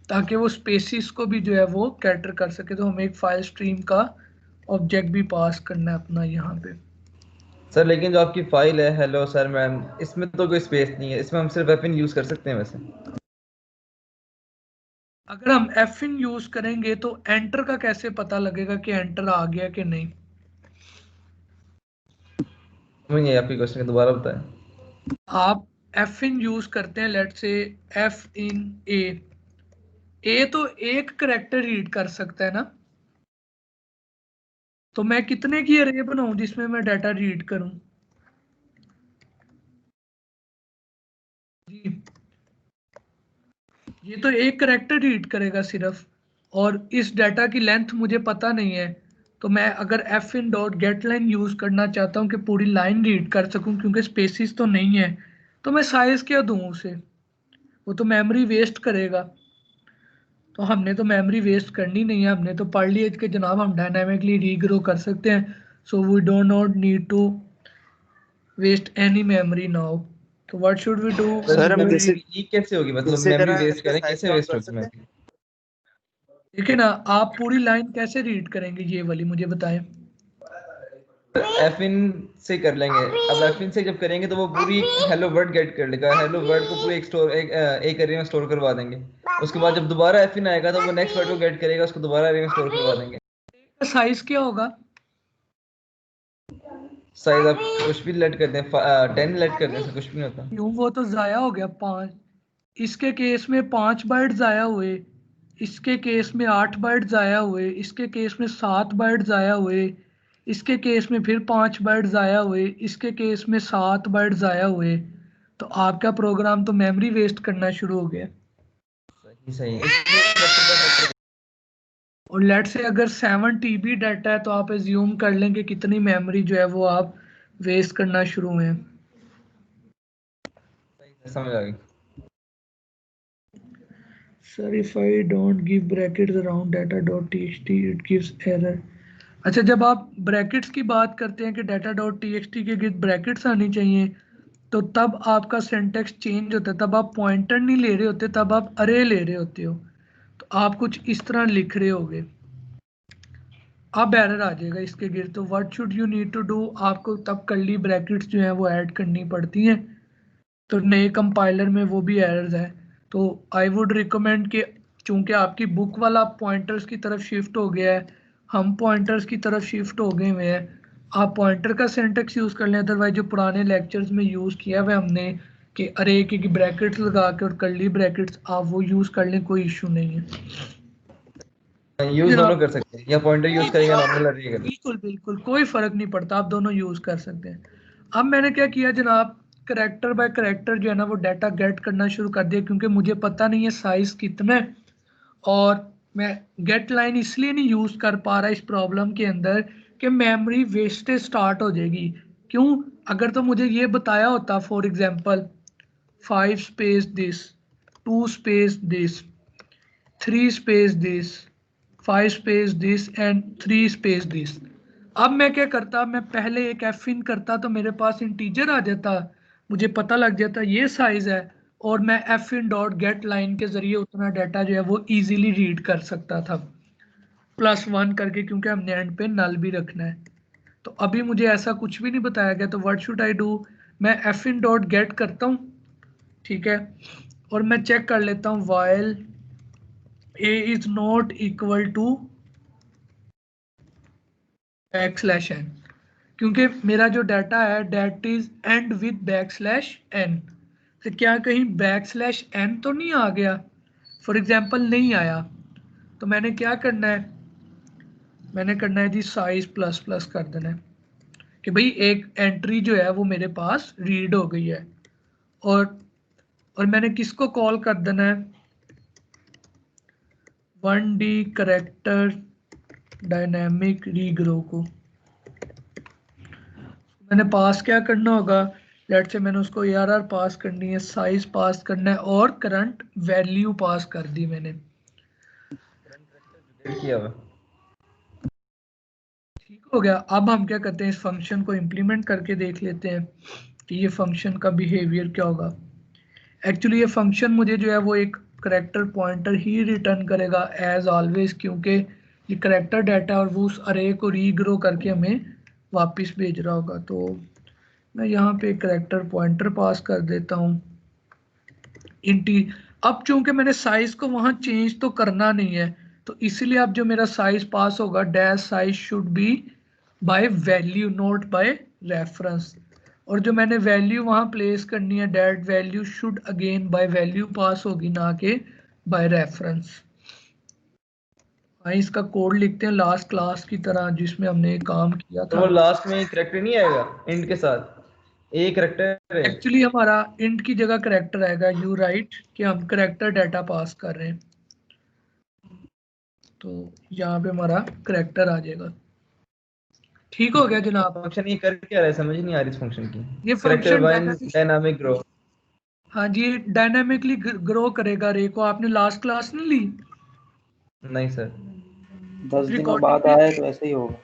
ताकि वो स्पेसिस को भी जो है वो कैटर कर सके। तो हमें एक फाइल स्ट्रीम का ऑब्जेक्ट भी पास करना है अपना यहाँ पे। सर लेकिन जो आपकी फाइल है हेलो सर मैम, इसमें तो कोई स्पेस नहीं है, इसमें हम सिर्फ एफिन यूज कर सकते हैं वैसे। अगर हम एफिन यूज करेंगे तो एंटर का कैसे पता लगेगा कि एंटर आ गया कि नहीं? नहीं, आपकी क्वेश्चन दोबारा बताएं। आप एफिन यूज करते हैं, लेट से एफ इन ए तो एक करेक्टर रीड कर सकता है ना, तो मैं कितने की अरे बनाऊं जिसमें मैं डाटा रीड करूं? जी, ये तो एक करेक्टर रीड करेगा सिर्फ, और इस डाटा की लेंथ मुझे पता नहीं है, तो मैं अगर F in dot gate line use करना चाहता हूँ कि पूरी लाइन रीड कर सकूँ क्योंकि स्पेसिस तो नहीं है, तो मैं साइज क्या दूँ उसे, वो तो मेमोरी वेस्ट करेगा। तो हमने तो मेमोरी वेस्ट करनी नहीं है, हमने तो पढ़ लिया कि जनाब हम डायनामिकली रीग्रो कर सकते हैं, so we don't not need to waste any memory now. तो what should we do? Sir हम मेमोरी लीक कैसे होगी, मतलब दूसरी मेमोरी तरह वेस्ट इसका करें, size कैसे count वेस्ट कर होगी सकते हैं? मेमोरी? ठीक है ना, आप पूरी लाइन कैसे रीड करेंगे ये वाली मुझे बताएं। एफ इन से कर लेंगे। अब एफ इन से जब करेंगे तो वो पूरी हेलो वर्ड गेट कर लेगा, हेलो वर्ड को पूरे एक एरे में स्टोर करवा देंगे। उसके बाद जब दोबारा एफ इन आएगा तो वो नेक्स्ट वर्ड को गेट करेगा, उसको दोबारा एरे में स्टोर करवा देंगे। साइज क्या होगा? साइज आप कुछ भी लेट कर दें, 10 लेट कर दें, ऐसा कुछ भी नहीं होता। क्यों, वो तो जाया हो गया 5। इसके केस में 5 बाइट जाया हुए, इसके केस में 8 बाइट जाया हुए, इसके केस में 7 बाइट जाया हुए, इसके केस में फिर 5 बाइट जाया हुए, इसके केस में 7 बाइट जाया हुए। तो आपका प्रोग्राम तो मेमोरी वेस्ट करना शुरू हो गया। सही सही। और लेट से अगर 7 TB डाटा है तो आप एज्यूम कर लें कि कितनी मेमोरी जो है वो आप वेस्ट करना शुरू हुए। समझ आ गई। Sir, if I don't give brackets around data.txt, it gives error. अच्छा, जब आप ब्रैकेट्स की बात करते हैं कि data.txt के गिर्द ब्रैकेट्स आनी चाहिए, तो तब आपका सिंटैक्स चेंज होता है, तब आप पॉइंटर नहीं ले रहे होते, तब आप अरे ले रहे होते हो। तो आप कुछ इस तरह लिख रहे होगे, अब एरर आ जाएगा इसके गिर्द। तो what should you need to do, आपको तब कर्ली ब्रैकेट्स जो है वो ऐड करनी पड़ती हैं। तो नए कंपाइलर में वो भी एरर्स है। तो आई वुड रिकमेंड कि चूंकि आपकी बुक वाला पॉइंटर्स की तरफ शिफ्ट हो गया है, हम पॉइंटर्स की तरफ शिफ्ट हो गए हुए हैं, आप पॉइंटर का सिंटैक्स यूज़ कर लें। अदरवाइज जो पुराने लेक्चर्स में यूज़ किया हुआ हमने कि अरे की ब्रैकेट्स लगा के और कर्ली ब्रैकेट्स, आप वो यूज़ कर लें, कोई इशू नहीं है। यूज दोनों कर सकते हैं, या पॉइंटर यूज करेंगे नॉर्मल अरे करेंगे। बिल्कुल बिल्कुल कोई फर्क नहीं पड़ता, आप दोनों यूज कर सकते हैं। अब मैंने क्या किया जनाब, करेक्टर बाय करेक्टर जो है ना वो डाटा गेट करना शुरू कर दिया, क्योंकि मुझे पता नहीं है साइज कितना है। और मैं गेट लाइन इसलिए नहीं यूज कर पा रहा इस प्रॉब्लम के अंदर कि मेमोरी वेस्टेज स्टार्ट हो जाएगी। क्यों, अगर तो मुझे ये बताया होता for example 5 space this, 2 space this, 3 space this, 5 space this and 3 space this. अब मैं क्या करता, मैं पहले एक एफ इन करता तो मेरे पास इंटीजर आ जाता, मुझे पता लग जाता ये साइज है, और मैं F in dot gate line के जरिए उतना डाटा जो है वो इजीली रीड कर सकता था +1 करके, क्योंकि हमने एंड पे नल भी रखना है। तो अभी मुझे ऐसा कुछ भी नहीं बताया गया, तो व्हाट शुड आई डू, मैं एफ इन डॉट गेट करता हूँ, ठीक है, और मैं चेक कर लेता हूँ while a is not equal to \n, क्योंकि मेरा जो डाटा है that is end with \n। तो क्या कहीं \n तो नहीं आ गया? फॉर एग्जांपल नहीं आया, तो मैंने क्या करना है, मैंने करना है जी साइज प्लस प्लस कर देना है कि भाई एक एंट्री जो है वो मेरे पास रीड हो गई है। और मैंने किसको कॉल कर देना है, 1D करेक्टर डायनामिक रीग्रो को। मैंने पास क्या करना होगा, लेट से मैंने उसको ARR पास करनी है, साइज पास करना है, और करंट वैल्यू पास कर दी मैंने। ठीक हो गया। अब हम क्या करते हैं, इस फंक्शन को इम्प्लीमेंट करके देख लेते हैं कि ये फंक्शन का बिहेवियर क्या होगा। एक्चुअली ये फंक्शन मुझे जो है वो एक करेक्टर पॉइंटर ही रिटर्न करेगा एज ऑलवेज, क्योंकि ये करेक्टर डाटा और वो उस अरे को रीग्रो करके हमें वापस भेज रहा होगा। तो मैं यहाँ पे करेक्टर पॉइंटर पास कर देता हूँ इंटी। अब चूंकि मैंने साइज को वहां चेंज तो करना नहीं है, तो इसलिए अब जो मेरा साइज पास होगा, dash size should be by value not by reference. और जो मैंने वैल्यू वहां प्लेस करनी है, that value should again by value pass होगी, ना कि बाय रेफरेंस। इसका कोड लिखते हैं लास्ट क्लास की तरह जिसमें हमने काम किया था। तो वो लास्ट में करेक्टर नहीं आएगा इंट के साथ, एक करेक्टर है एक्चुअली हमारा इंट की जगह करेक्टर आएगा, यू राइट, कि हम करेक्टर डाटा पास कर रहे हैं, तो यहाँ पे हमारा करेक्टर आ जाएगा। ठीक हो गया जनाब। फंक्शन ये कर क्या रहा है, समझ नहीं आ रही इस फंक्शन की। ये करेक्टर फंक्शन डायनामिक ग्रो। हाँ जी, डायनामिकली ग्रो करेगा रे को। आपने लास्ट क्लास नहीं ली? नहीं सर। 10 दिनों रिकॉर्डिंग बाद भी, आया तो ऐसे ही होगा।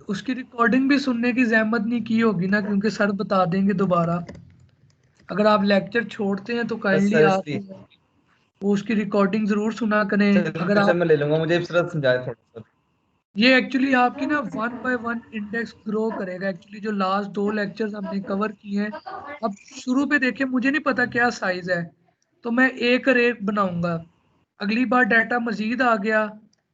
उसकी रिकॉर्डिंग भी सुनने की जहमत नहीं की होगी ना, क्योंकि सर बता देंगे दोबारा। अगर आप लेक्चर छोड़ते हैं तो बस काइंडली सर आप इसलिए वो उसकी रिकॉर्डिंग जरूर सुना करें। अगर सर आप मैं ले लूंगा, मुझे इस तरह समझाए थोड़ा सा। ये एक्चुअली आपकी ना 1 बाय 1 इंडेक्स ग्रो करेगा। एक्चुअली जो लास्ट 2 लेक्चर्स हमने कवर किए हैं, अब शुरू पे देखिए मुझे नहीं पता क्या साइज है, तो मैं एक अरे बनाऊंगा। अगली बार डाटा मजीद आ गया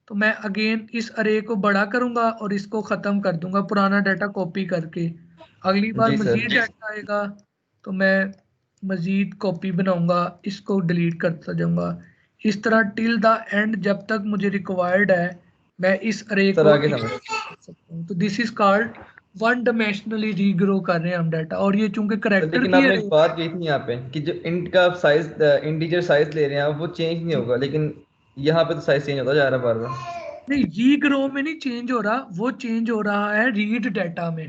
तो मैं अगेन इस अरे को बड़ा करूंगा और इसको ख़त्म कर दूंगा पुराना डाटा कॉपी करके। अगली बार जी सर। मजीद डाटा आएगा तो मैं मजीद कॉपी बनाऊंगा, इसको डिलीट करता जाऊंगा। इस तरह टिल द एंड, जब तक मुझे रिक्वायर्ड है मैं इस अरे सर को आगे समझ। कर सकता हूँ। तो this is called one dimensionally regrow कर रहे हैं हम डाटा। और ये चूंकि करेक्टर लेकिन की आपने अरे, एक बात कही थी यहाँ पे कि जो इंट का साइज, इंटीजर साइज ले रहे हैं वो चेंज नहीं होगा, लेकिन यहाँ पे तो साइज चेंज होता जा रहा है बार बार। नहीं रीग्रो में नहीं चेंज हो रहा, वो चेंज हो रहा है रीड डाटा में।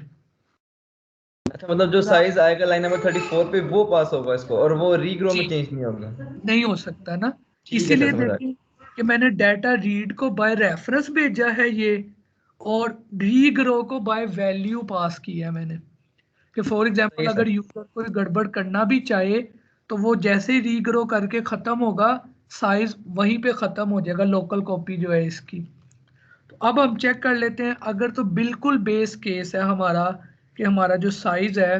अच्छा, मतलब जो साइज आएगा लाइन नंबर 34 पे वो पास होगा इसको, और वो रीग्रो में चेंज नहीं होगा। नहीं हो सकता ना, ठीक है इसीलिए सर, समझ आ देखिए कि मैंने डाटा रीड को बाय रेफरेंस भेजा है ये, और रीग्रो को बाय वैल्यू पास किया है मैंने। कि फॉर एग्जांपल गया। अगर सही यूजर कोई गड़बड़ करना भी चाहे तो वो जैसे ही रीग्रो करके खत्म होगा, साइज वहीं पे खत्म हो जाएगा, लोकल कॉपी जो है इसकी। तो अब हम चेक कर लेते हैं, अगर तो बिल्कुल बेस केस है हमारा कि हमारा जो साइज है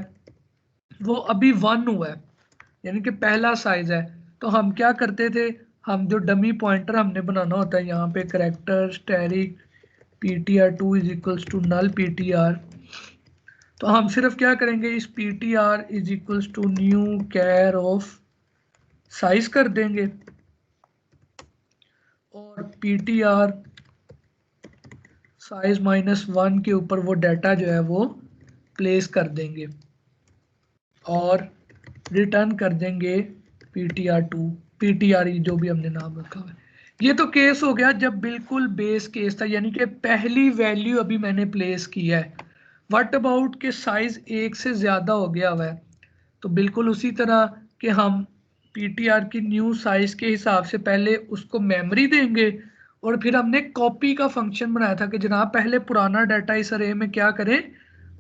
वो अभी 1 हुआ है, यानी कि पहला साइज है, तो हम क्या करते थे, हम जो डमी पॉइंटर हमने बनाना होता है यहाँ पे character asterisk ptr2 is equals to null ptr, तो हम सिर्फ क्या करेंगे, इस ptr is equals to new char of size कर देंगे और ptr साइज -1 के ऊपर वो डाटा जो है वो प्लेस कर देंगे और रिटर्न कर देंगे ptr2 ptr जो भी हमने नाम रखा हुआ है। ये तो केस हो गया जब बिल्कुल बेस केस था, यानी कि पहली वैल्यू अभी मैंने प्लेस किया है। व्हाट अबाउट के साइज 1 से ज़्यादा हो गया हुआ है, तो बिल्कुल उसी तरह कि हम ptr की न्यू साइज के हिसाब से पहले उसको मेमोरी देंगे, और फिर हमने कॉपी का फंक्शन बनाया था कि जनाब पहले पुराना डाटा इस अरे में क्या करें,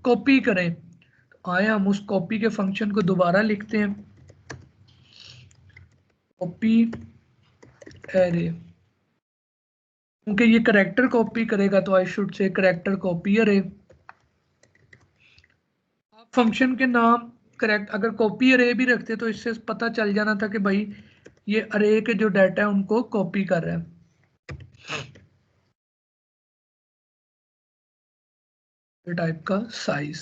कॉपी करें। तो आए हम उस कॉपी के फंक्शन को दोबारा लिखते हैं, कॉपी एरे, क्योंकि ये करेक्टर कॉपी करेगा तो I should say character copy अरे। फंक्शन के नाम करेक्ट, अगर कॉपी अरे भी रखते तो इससे पता चल जाना था कि भाई ये अरे के जो डाटा है उनको कॉपी कर रहा है। टाइप का साइज।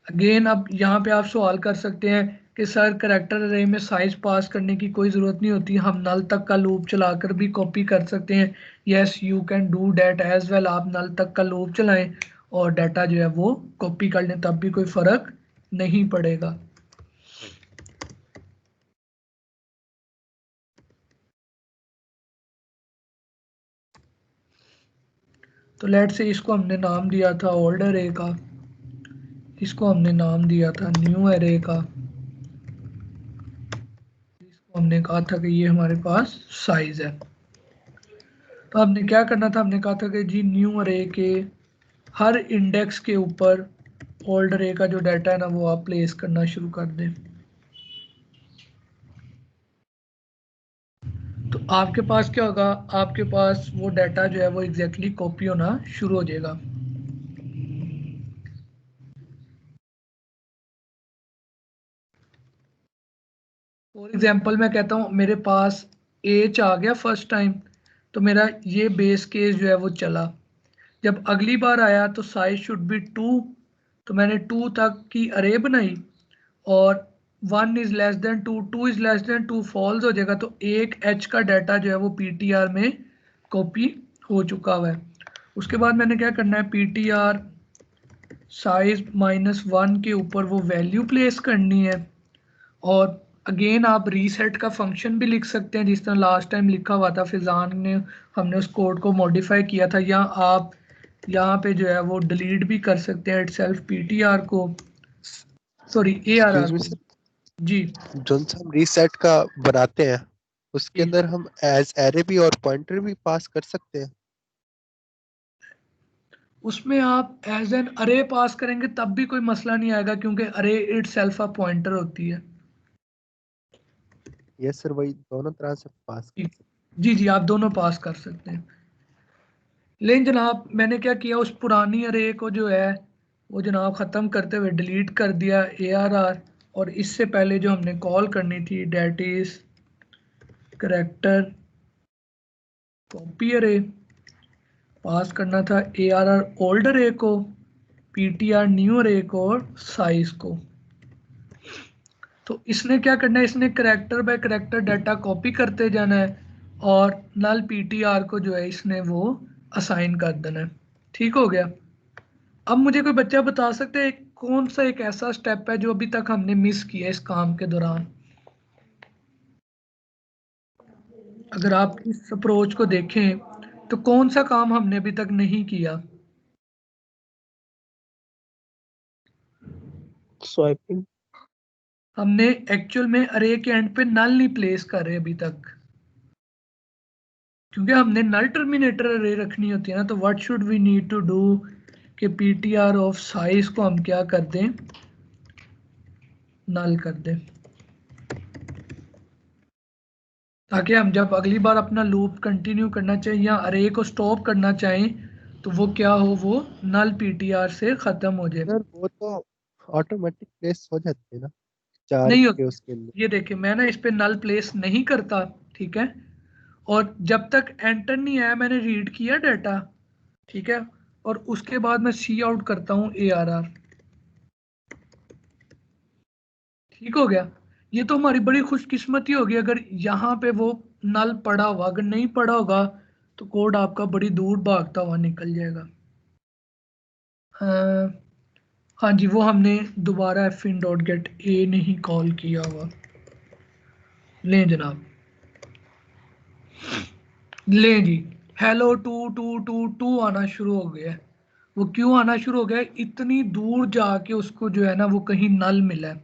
अगेन अब यहाँ पे आप सवाल कर सकते हैं कि सर करेक्टर अरे में साइज पास करने की कोई ज़रूरत नहीं होती, हम नल तक का लूप चलाकर भी कॉपी कर सकते हैं। Yes you can do that as well, आप नल तक का लूप चलाएं और डाटा जो है वो कॉपी कर लें, तब भी कोई फ़र्क नहीं पड़ेगा। तो लेट से इसको हमने नाम दिया था ओल्ड अरे का, इसको हमने नाम दिया था न्यू अरे का, इसको हमने कहा था कि ये हमारे पास साइज है। तो हमने क्या करना था, हमने कहा था कि जी न्यू अरे के हर इंडेक्स के ऊपर ओल्ड अरे का जो डाटा है ना वो आप प्लेस करना शुरू कर दें। तो आपके पास क्या होगा, आपके पास वो डाटा जो है वो एग्जैक्टली कॉपी होना शुरू हो जाएगा। फॉर एग्जांपल मैं कहता हूँ मेरे पास एच आ गया फर्स्ट टाइम, तो मेरा ये बेस केस जो है वो चला। जब अगली बार आया तो साइज शुड बी 2, तो मैंने 2 तक की अरे बनाई और 1 is less than 2, 2 is less than 2 false हो जाएगा, तो एक एच का डाटा जो है वो ptr में कॉपी हो चुका हुआ है। उसके बाद मैंने क्या करना है, ptr साइज -1 के ऊपर वो वैल्यू प्लेस करनी है और अगेन आप रीसेट का फंक्शन भी लिख सकते हैं, जिस तरह लास्ट टाइम लिखा हुआ था फिजान ने, हमने उस कोड को मॉडिफाई किया था, या आप यहाँ पे जो है वो डिलीट भी कर सकते हैं इटसेल्फ पीटीआर को, सॉरी एआरआर को। जी जो हम रीसेट का बनाते हैं उसके अंदर हम एज एरे भी और पॉइंटर भी पास कर सकते हैं। उसमें आप एज एन अरे पास करेंगे तब भी कोई मसला नहीं आएगा, क्योंकि अरे इटसेल्फ अ पॉइंटर होती है। यस सर, वही दोनों तरह से पास कर सकते हैं। जी जी, आप दोनों पास कर सकते हैं। लेकिन जनाब मैंने क्या किया, उस पुरानी अरे को जो है वो जनाब ख़त्म करते हुए डिलीट कर दिया ARR, और इससे पहले जो हमने कॉल करनी थी डेट इज करैक्टर कॉपी अरे, पास करना था ARR ओल्ड अरे को, PTR न्यू अरे को और साइज को। तो इसने क्या करना है, इसने character by character data copy करते जाना है और नल PTR को जो है इसने वो असाइन कर देना है। ठीक हो गया। अब मुझे कोई बच्चा बता सकते हैं कौन सा एक ऐसा स्टेप है जो अभी तक हमने मिस किया इस काम के दौरान? अगर आप इस अप्रोच को देखें तो कौन सा काम हमने अभी तक नहीं किया? स्वाइपिंग। हमने एक्चुअल में अरे के एंड पे नल नहीं प्लेस कर रहे अभी तक, क्योंकि हमने नल टर्मिनेटर अरे रखनी होती है ना। तो what should we need to do कि PTR ऑफ साइज को हम क्या कर दें, नल कर दें, ताकि हम जब अगली बार अपना लूप कंटिन्यू करना चाहें या अरे को स्टॉप करना चाहें तो वो क्या हो, वो नल PTR से ख़त्म हो जाए। सर वो तो ऑटोमेटिक प्लेस हो जाते हैं ना, 4 नहीं के होता। उसके अंदर। ये देखिए मैं ना इस पे नल प्लेस नहीं करता, ठीक है, और जब तक एंटर नहीं आया मैंने रीड किया डाटा, ठीक है, और उसके बाद मैं सी आउट करता हूँ ARR। ठीक हो गया। ये तो हमारी बड़ी खुशकिस्मती होगी अगर यहाँ पे वो नल पड़ा हुआ, अगर नहीं पड़ा होगा तो कोड आपका बड़ी दूर भागता हुआ निकल जाएगा। हाँ जी, वो हमने दोबारा fin.getA नहीं कॉल किया हुआ। लें जनाब, लें जी, हेलो 2 आना शुरू हो गया है। वो क्यों आना शुरू हो गया है? इतनी दूर जाके उसको जो है ना वो कहीं नल मिला है,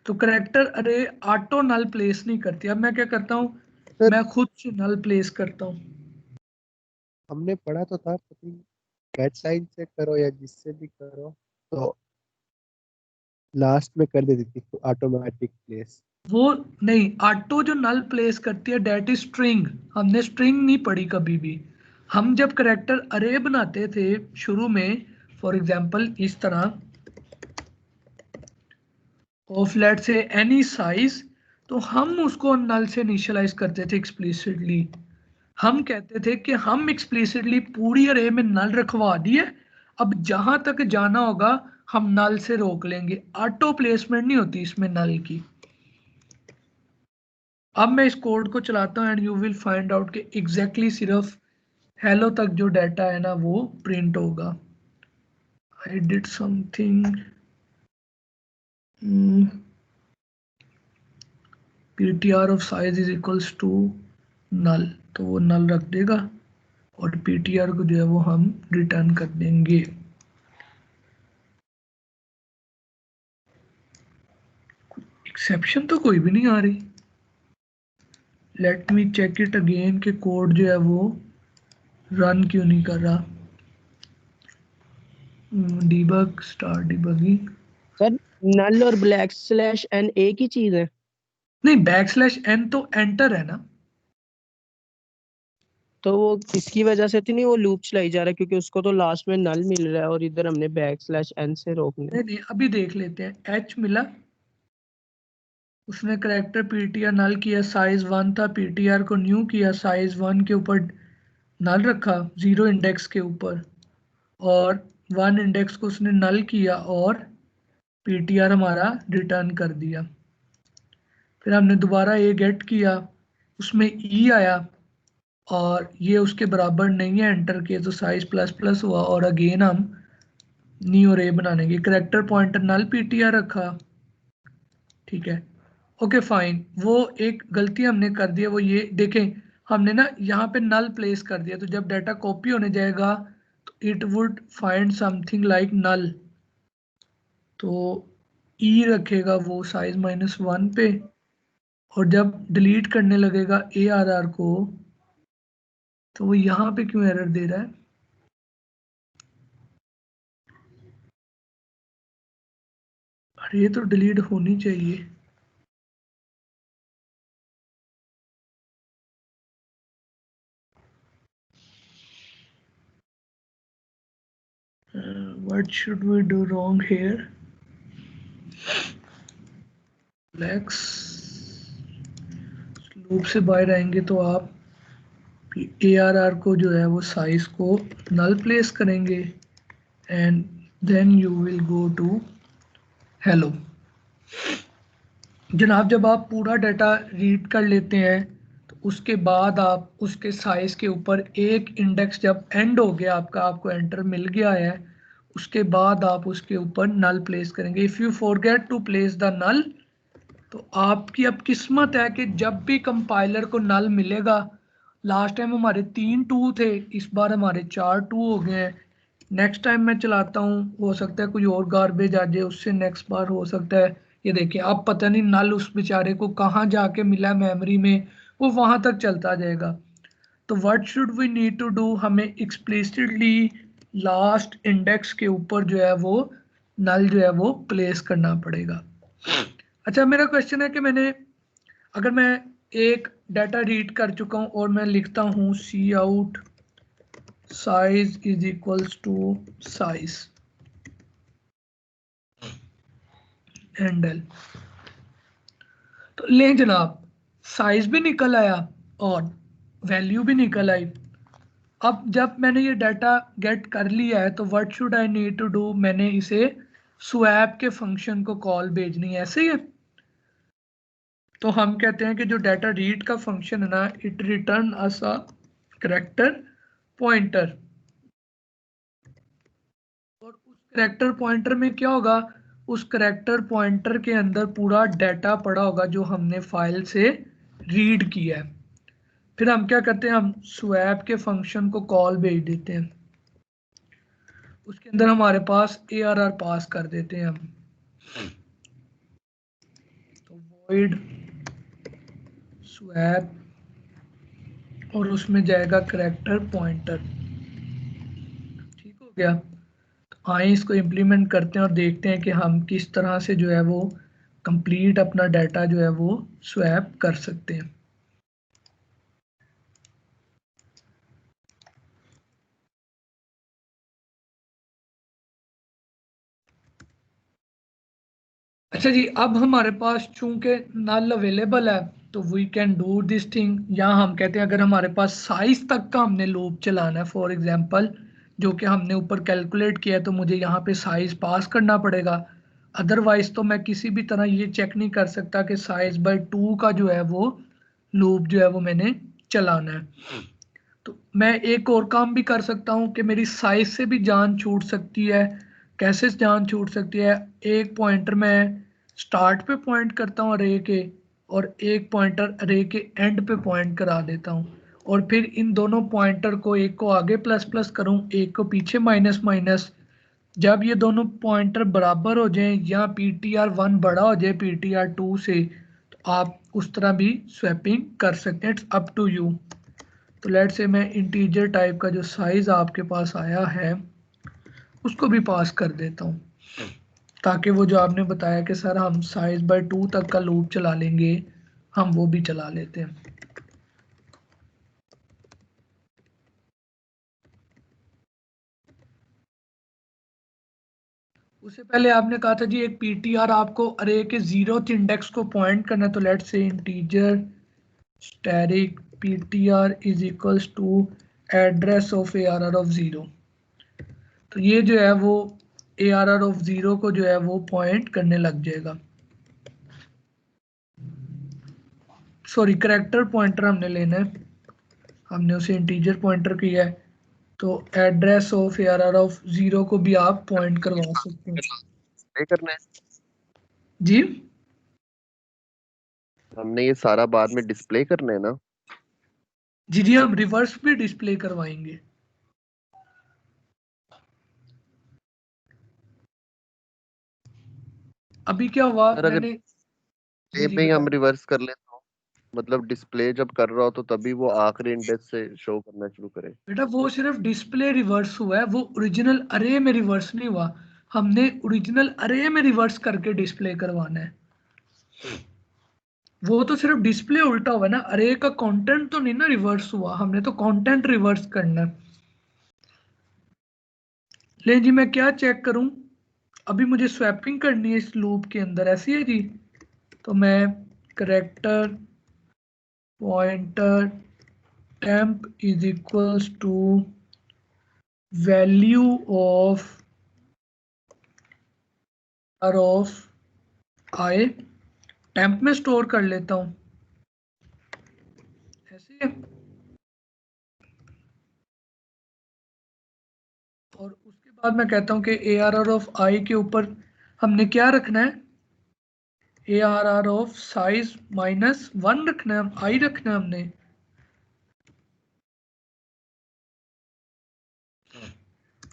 तो करैक्टर अरे ऑटो नल प्लेस नहीं करती। अब मैं क्या करता हूँ, मैं खुद से नल प्लेस करता हूँ। हमने पढ़ा तो था, पता नहीं गेट साइन से करो या जिससे भी करो तो लास्ट में कर देती थी ऑटोमेटिक प्लेस। वो नहीं, ऑटो जो नल प्लेस करती है डेट इज स्ट्रिंग। हमने स्ट्रिंग नहीं पढ़ी कभी भी। हम जब करैक्टर अरे बनाते थे शुरू में, फॉर एग्जांपल इस तरह ऑफ लेट से एनी साइज, तो हम उसको नल से इनिशियलाइज करते थे एक्सप्लिसिटली। हम कहते थे कि हम एक्सप्लिसिटली पूरी अरे में नल रखवा दिए, अब जहां तक जाना होगा हम नल से रोक लेंगे। ऑटो प्लेसमेंट नहीं होती इसमें नल की। अब मैं इस कोड को चलाता हूँ and you will find out कि एग्जैक्टली सिर्फ हेलो तक जो डाटा है ना वो प्रिंट होगा। I did something, PTR of size is equals to null, तो वो नल रख देगा और PTR को जो है वो हम रिटर्न कर देंगे। एक्सेप्शन तो कोई भी नहीं आ रही। Let me check it again कि कोड जो है वो रन क्यों नहीं कर रहा। Debug, start debugging. Sir null और ब्लैक स्लैश एन एक ही चीज है? नहीं, बैकस्लैश n तो एंटर है ना। तो वो इसकी वजह से तो नहीं वो लूप चलाई जा रहा है, क्योंकि उसको तो लास्ट में नल मिल रहा है और इधर हमने बैक स्लैश एन से रोकना है। नहीं, अभी देख लेते हैं। H मिला, उसने करेक्टर PTR नल किया, साइज 1 था, PTR को न्यू किया, साइज 1 के ऊपर नल रखा 0 इंडेक्स के ऊपर, और 1 इंडेक्स को उसने नल किया और PTR हमारा रिटर्न कर दिया। फिर हमने दोबारा ये गेट किया, उसमें E आया और ये उसके बराबर नहीं है, एंटर किए तो साइज प्लस प्लस हुआ, और अगेन हम न्यू अरे बनाने के करेक्टर पॉइंटर नल PTR रखा, ठीक है, ओके फाइन, वो एक गलती हमने कर दी है, वो ये देखें, हमने ना यहाँ पे नल प्लेस कर दिया, तो जब डाटा कॉपी होने जाएगा तो it would find something like null, तो ई रखेगा वो साइज -1 पे, और जब डिलीट करने लगेगा ARR को तो वो यहाँ पे क्यों एरर दे रहा है? अरे ये तो डिलीट होनी चाहिए। What should we do wrong here? Flex loop से बाहर आएंगे तो आप ARR को जो है वो साइज को नल प्लेस करेंगे and then you will go to hello. जनाब जब आप पूरा डाटा रीड कर लेते हैं तो उसके बाद आप उसके साइज के ऊपर एक इंडेक्स जब एंड हो गया आपका, आपको एंटर मिल गया है, उसके बाद आप उसके ऊपर नल प्लेस करेंगे। If you forget to place the null, तो आपकी अब किस्मत है कि जब भी कंपाइलर को नल मिलेगा, लास्ट टाइम हमारे 3 2 थे, इस बार हमारे 4 2 हो गए हैं। नेक्स्ट टाइम मैं चलाता हूँ, हो सकता है कोई और गार्बेज आ जाए, उससे नेक्स्ट बार हो सकता है। ये देखिए अब पता नहीं नल उस बेचारे को कहाँ जाके मिला मेमोरी में, वो वहां तक चलता जाएगा। तो what should we need to do, हमें एक्सप्लिसिटली लास्ट इंडेक्स के ऊपर जो है वो नल जो है वो प्लेस करना पड़ेगा। अच्छा मेरा क्वेश्चन है कि मैंने, अगर मैं एक डाटा रीड कर चुका हूं और मैं लिखता हूं C out size is equals to size handle, तो ले जनाब साइज भी निकल आया और वैल्यू भी निकल आई। अब जब मैंने ये डाटा गेट कर लिया है तो what should I need to do, मैंने इसे स्वैप के फंक्शन को कॉल भेजनी है, ऐसे ही है। तो हम कहते हैं कि जो डाटा रीड का फंक्शन है ना, it return us a character pointer, और उस करैक्टर पॉइंटर में क्या होगा, उस करैक्टर पॉइंटर के अंदर पूरा डाटा पड़ा होगा जो हमने फाइल से रीड किया है। फिर हम क्या करते हैं, हम स्वैप के फंक्शन को कॉल भेज देते हैं, उसके अंदर हमारे पास ARR पास कर देते हैं हम, तो void स्वैप और उसमें जाएगा करैक्टर पॉइंटर। ठीक हो गया। तो आइए इसको इम्प्लीमेंट करते हैं और देखते हैं कि हम किस तरह से जो है वो कंप्लीट अपना डाटा जो है वो स्वैप कर सकते हैं। अच्छा जी, अब हमारे पास चूंकि नल अवेलेबल है तो we can do this thing. यहाँ हम कहते हैं अगर हमारे पास साइज तक का हमने लूप चलाना है, फॉर एग्जांपल जो कि हमने ऊपर कैलकुलेट किया है, तो मुझे यहाँ पे साइज पास करना पड़ेगा। अदरवाइज तो मैं किसी भी तरह ये चेक नहीं कर सकता कि साइज बाय 2 का जो है वो लूप जो है वो मैंने चलाना है। तो मैं एक और काम भी कर सकता हूँ कि मेरी साइज से भी जान छूट सकती है। कैसे जान छूट सकती है, एक पॉइंटर मैं स्टार्ट पे पॉइंट करता हूँ अरे के, और एक पॉइंटर अरे के एंड पे पॉइंट करा देता हूँ, और फिर इन दोनों पॉइंटर को, एक को आगे प्लस प्लस करूँ, एक को पीछे माइनस माइनस। जब ये दोनों पॉइंटर बराबर हो जाएं या PTR1 बड़ा हो जाए PTR2 से, तो आप उस तरह भी स्वैपिंग कर सकते हैं। It's up to you. तो लेट से मैं इंटीजर टाइप का जो साइज आपके पास आया है उसको भी पास कर देता हूँ, ताकि वो जो आपने बताया कि सर हम साइज बाय 2 तक का लूप चला लेंगे, हम वो भी चला लेते हैं। उससे पहले आपने कहा था जी एक PTR आपको अरे के 0th इंडेक्स को पॉइंट करना है, तो let say integer static PTR is equals to address of ARR of 0। तो ये जो है वो ARR ऑफ 0 को जो है वो पॉइंट करने लग जाएगा। सॉरी, करैक्टर पॉइंटर हमने लेना है, हमने उसे इंटीजर पॉइंटर किया है, तो एड्रेस ऑफ ARR ऑफ 0 को भी आप पॉइंट करवा सकते हैं। करना है जी हमने ये सारा बाद में डिस्प्ले करना है ना? जी जी, हम रिवर्स भी डिस्प्ले करवाएंगे। अभी क्या हुआ, सर अगर मैंने जी डिस्प्ले जी में ही हम बताओ। रिवर्स कर ले तो मतलब डिस्प्ले जब कर रहा हो तो तभी वो आखिरी इंडेक्स से शो करना शुरू करे। बेटा वो सिर्फ डिस्प्ले रिवर्स हुआ है, वो ओरिजिनल अरे में रिवर्स नहीं हुआ। हमने ओरिजिनल अरे में रिवर्स करके डिस्प्ले करवाना है। वो तो सिर्फ डिस्प्ले उल्टा हुआ है ना, अरे का कंटेंट तो नहीं ना रिवर्स हुआ, हमने तो कंटेंट रिवर्स करना है। ले जी, मैं क्या चेक करूं? अभी मुझे स्वैपिंग करनी है इस लूप के अंदर, ऐसी है जी। तो मैं character pointer temp is equals to value of i temp में स्टोर कर लेता हूं, ऐसे है। और उसके बाद मैं कहता हूं कि ARR ऑफ i के ऊपर हमने क्या रखना है, ARR ऑफ साइज -1 रखना है, i रखना है हमने।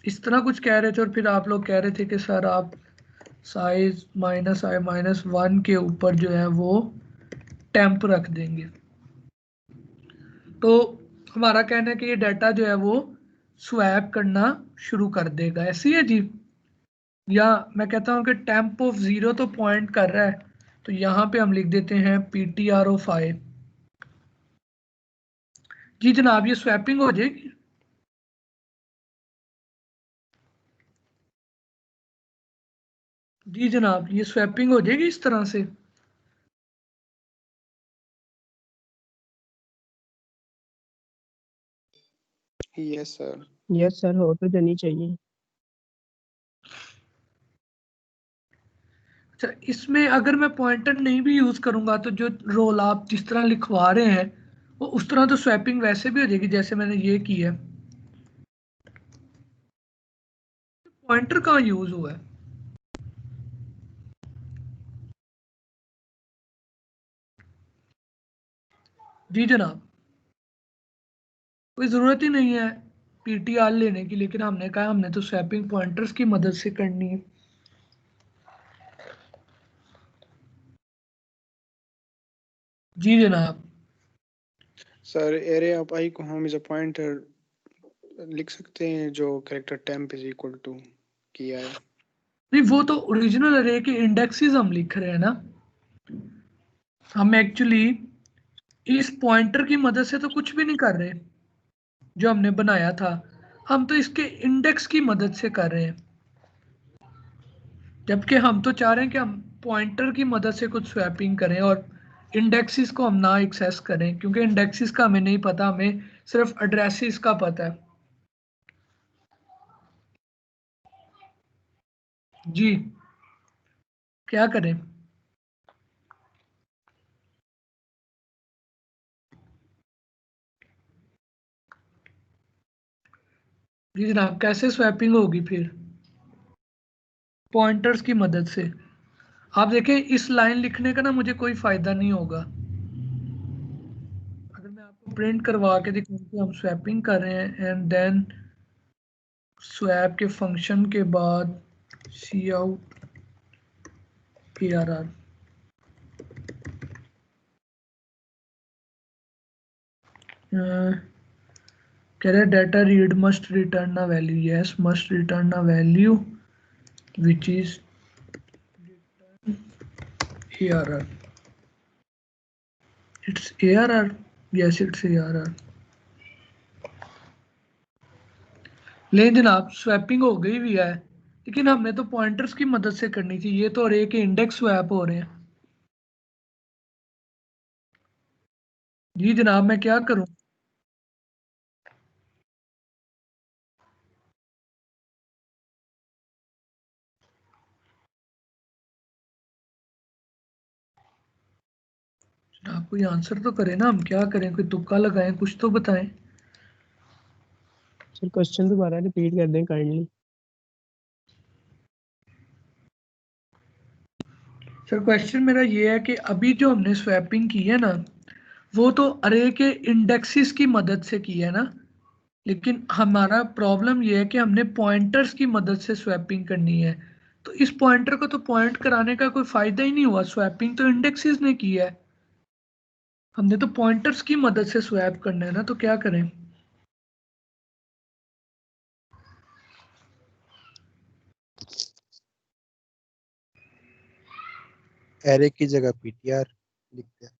इस तरह कुछ कह रहे थे और फिर आप लोग कह रहे थे कि सर आप साइज -i-1 के ऊपर जो है वो टेम्प रख देंगे। तो हमारा कहना है कि ये डाटा जो है वो स्वैप करना शुरू कर देगा, ऐसी है जी। या मैं कहता हूं कि टेम्प ऑफ 0 तो पॉइंट कर रहा है, तो यहां पे हम लिख देते हैं PTR ऑफ i। जी जनाब, ये स्वैपिंग हो जाएगी। जी जनाब, ये स्वैपिंग हो जाएगी इस तरह से। Yes sir. यस सर, हो तो जानी चाहिए। अच्छा, इसमें अगर मैं पॉइंटर नहीं भी यूज करूंगा तो जो रोल आप जिस तरह लिखवा रहे हैं वो उस तरह तो स्वैपिंग वैसे भी हो जाएगी जैसे मैंने ये की है। पॉइंटर कहाँ यूज हुआ है? जी जनाब, कोई ज़रूरत ही नहीं है PTR लेने की, लेकिन हमने कहा हमने तो स्वैपिंग पॉइंटर्स की मदद से करनी है। जी जनाब। सर एरे ऑफ आई को हम इज अ पॉइंटर लिख सकते हैं जो character temp is equal to किया है। नहीं, वो तो ओरिजिनल अरे के इंडेक्सेस हम लिख रहे हैं ना। हम एक्चुअली इस पॉइंटर की मदद से तो कुछ भी नहीं कर रहे जो हमने बनाया था, हम तो इसके इंडेक्स की मदद से कर रहे हैं। जबकि हम तो चाह रहे हैं कि हम पॉइंटर की मदद से कुछ स्वैपिंग करें और इंडेक्सेस को हम ना एक्सेस करें, क्योंकि इंडेक्सेस का हमें नहीं पता, हमें सिर्फ एड्रेसेस का पता है। जी, क्या करें? जी जनाब, कैसे स्वैपिंग होगी फिर? पॉइंटर्स की मदद से। आप देखें इस लाइन लिखने का ना मुझे कोई फायदा नहीं होगा। अगर मैं आपको प्रिंट करवा के दिखाऊं कि हम स्वैपिंग कर रहे हैं एंड देन स्वैप के फंक्शन के बाद सी आउट ARR, कह रहे data read must return a value, yes must return a value which is ARR। It's ARR, yes it's ARR। लेकिन जनाब स्वैपिंग हो गई भी है, लेकिन हमने तो पॉइंटर्स की मदद से करनी थी, ये तो अरे के इंडेक्स स्वैप हो रहे हैं। जी जनाब, मैं क्या करूं? जनाब कोई आंसर तो करें ना, हम क्या करें, कोई तुक्का लगाएं, कुछ तो बताएं। सर क्वेश्चन दोबारा रिपीट कर दें काइंडली। सर क्वेश्चन मेरा ये है कि अभी जो हमने स्वैपिंग की है ना, वो तो अरे के इंडेक्सेस की मदद से की है ना, लेकिन हमारा प्रॉब्लम ये है कि हमने पॉइंटर्स की मदद से स्वैपिंग करनी है। तो इस पॉइंटर को तो पॉइंट कराने का कोई फायदा ही नहीं हुआ, स्वैपिंग तो इंडेक्सेस ने की है, हमने तो पॉइंटर्स की मदद से स्वैप करना है ना, तो क्या करें? एरे की जगह पीटीआर लिखते हैं।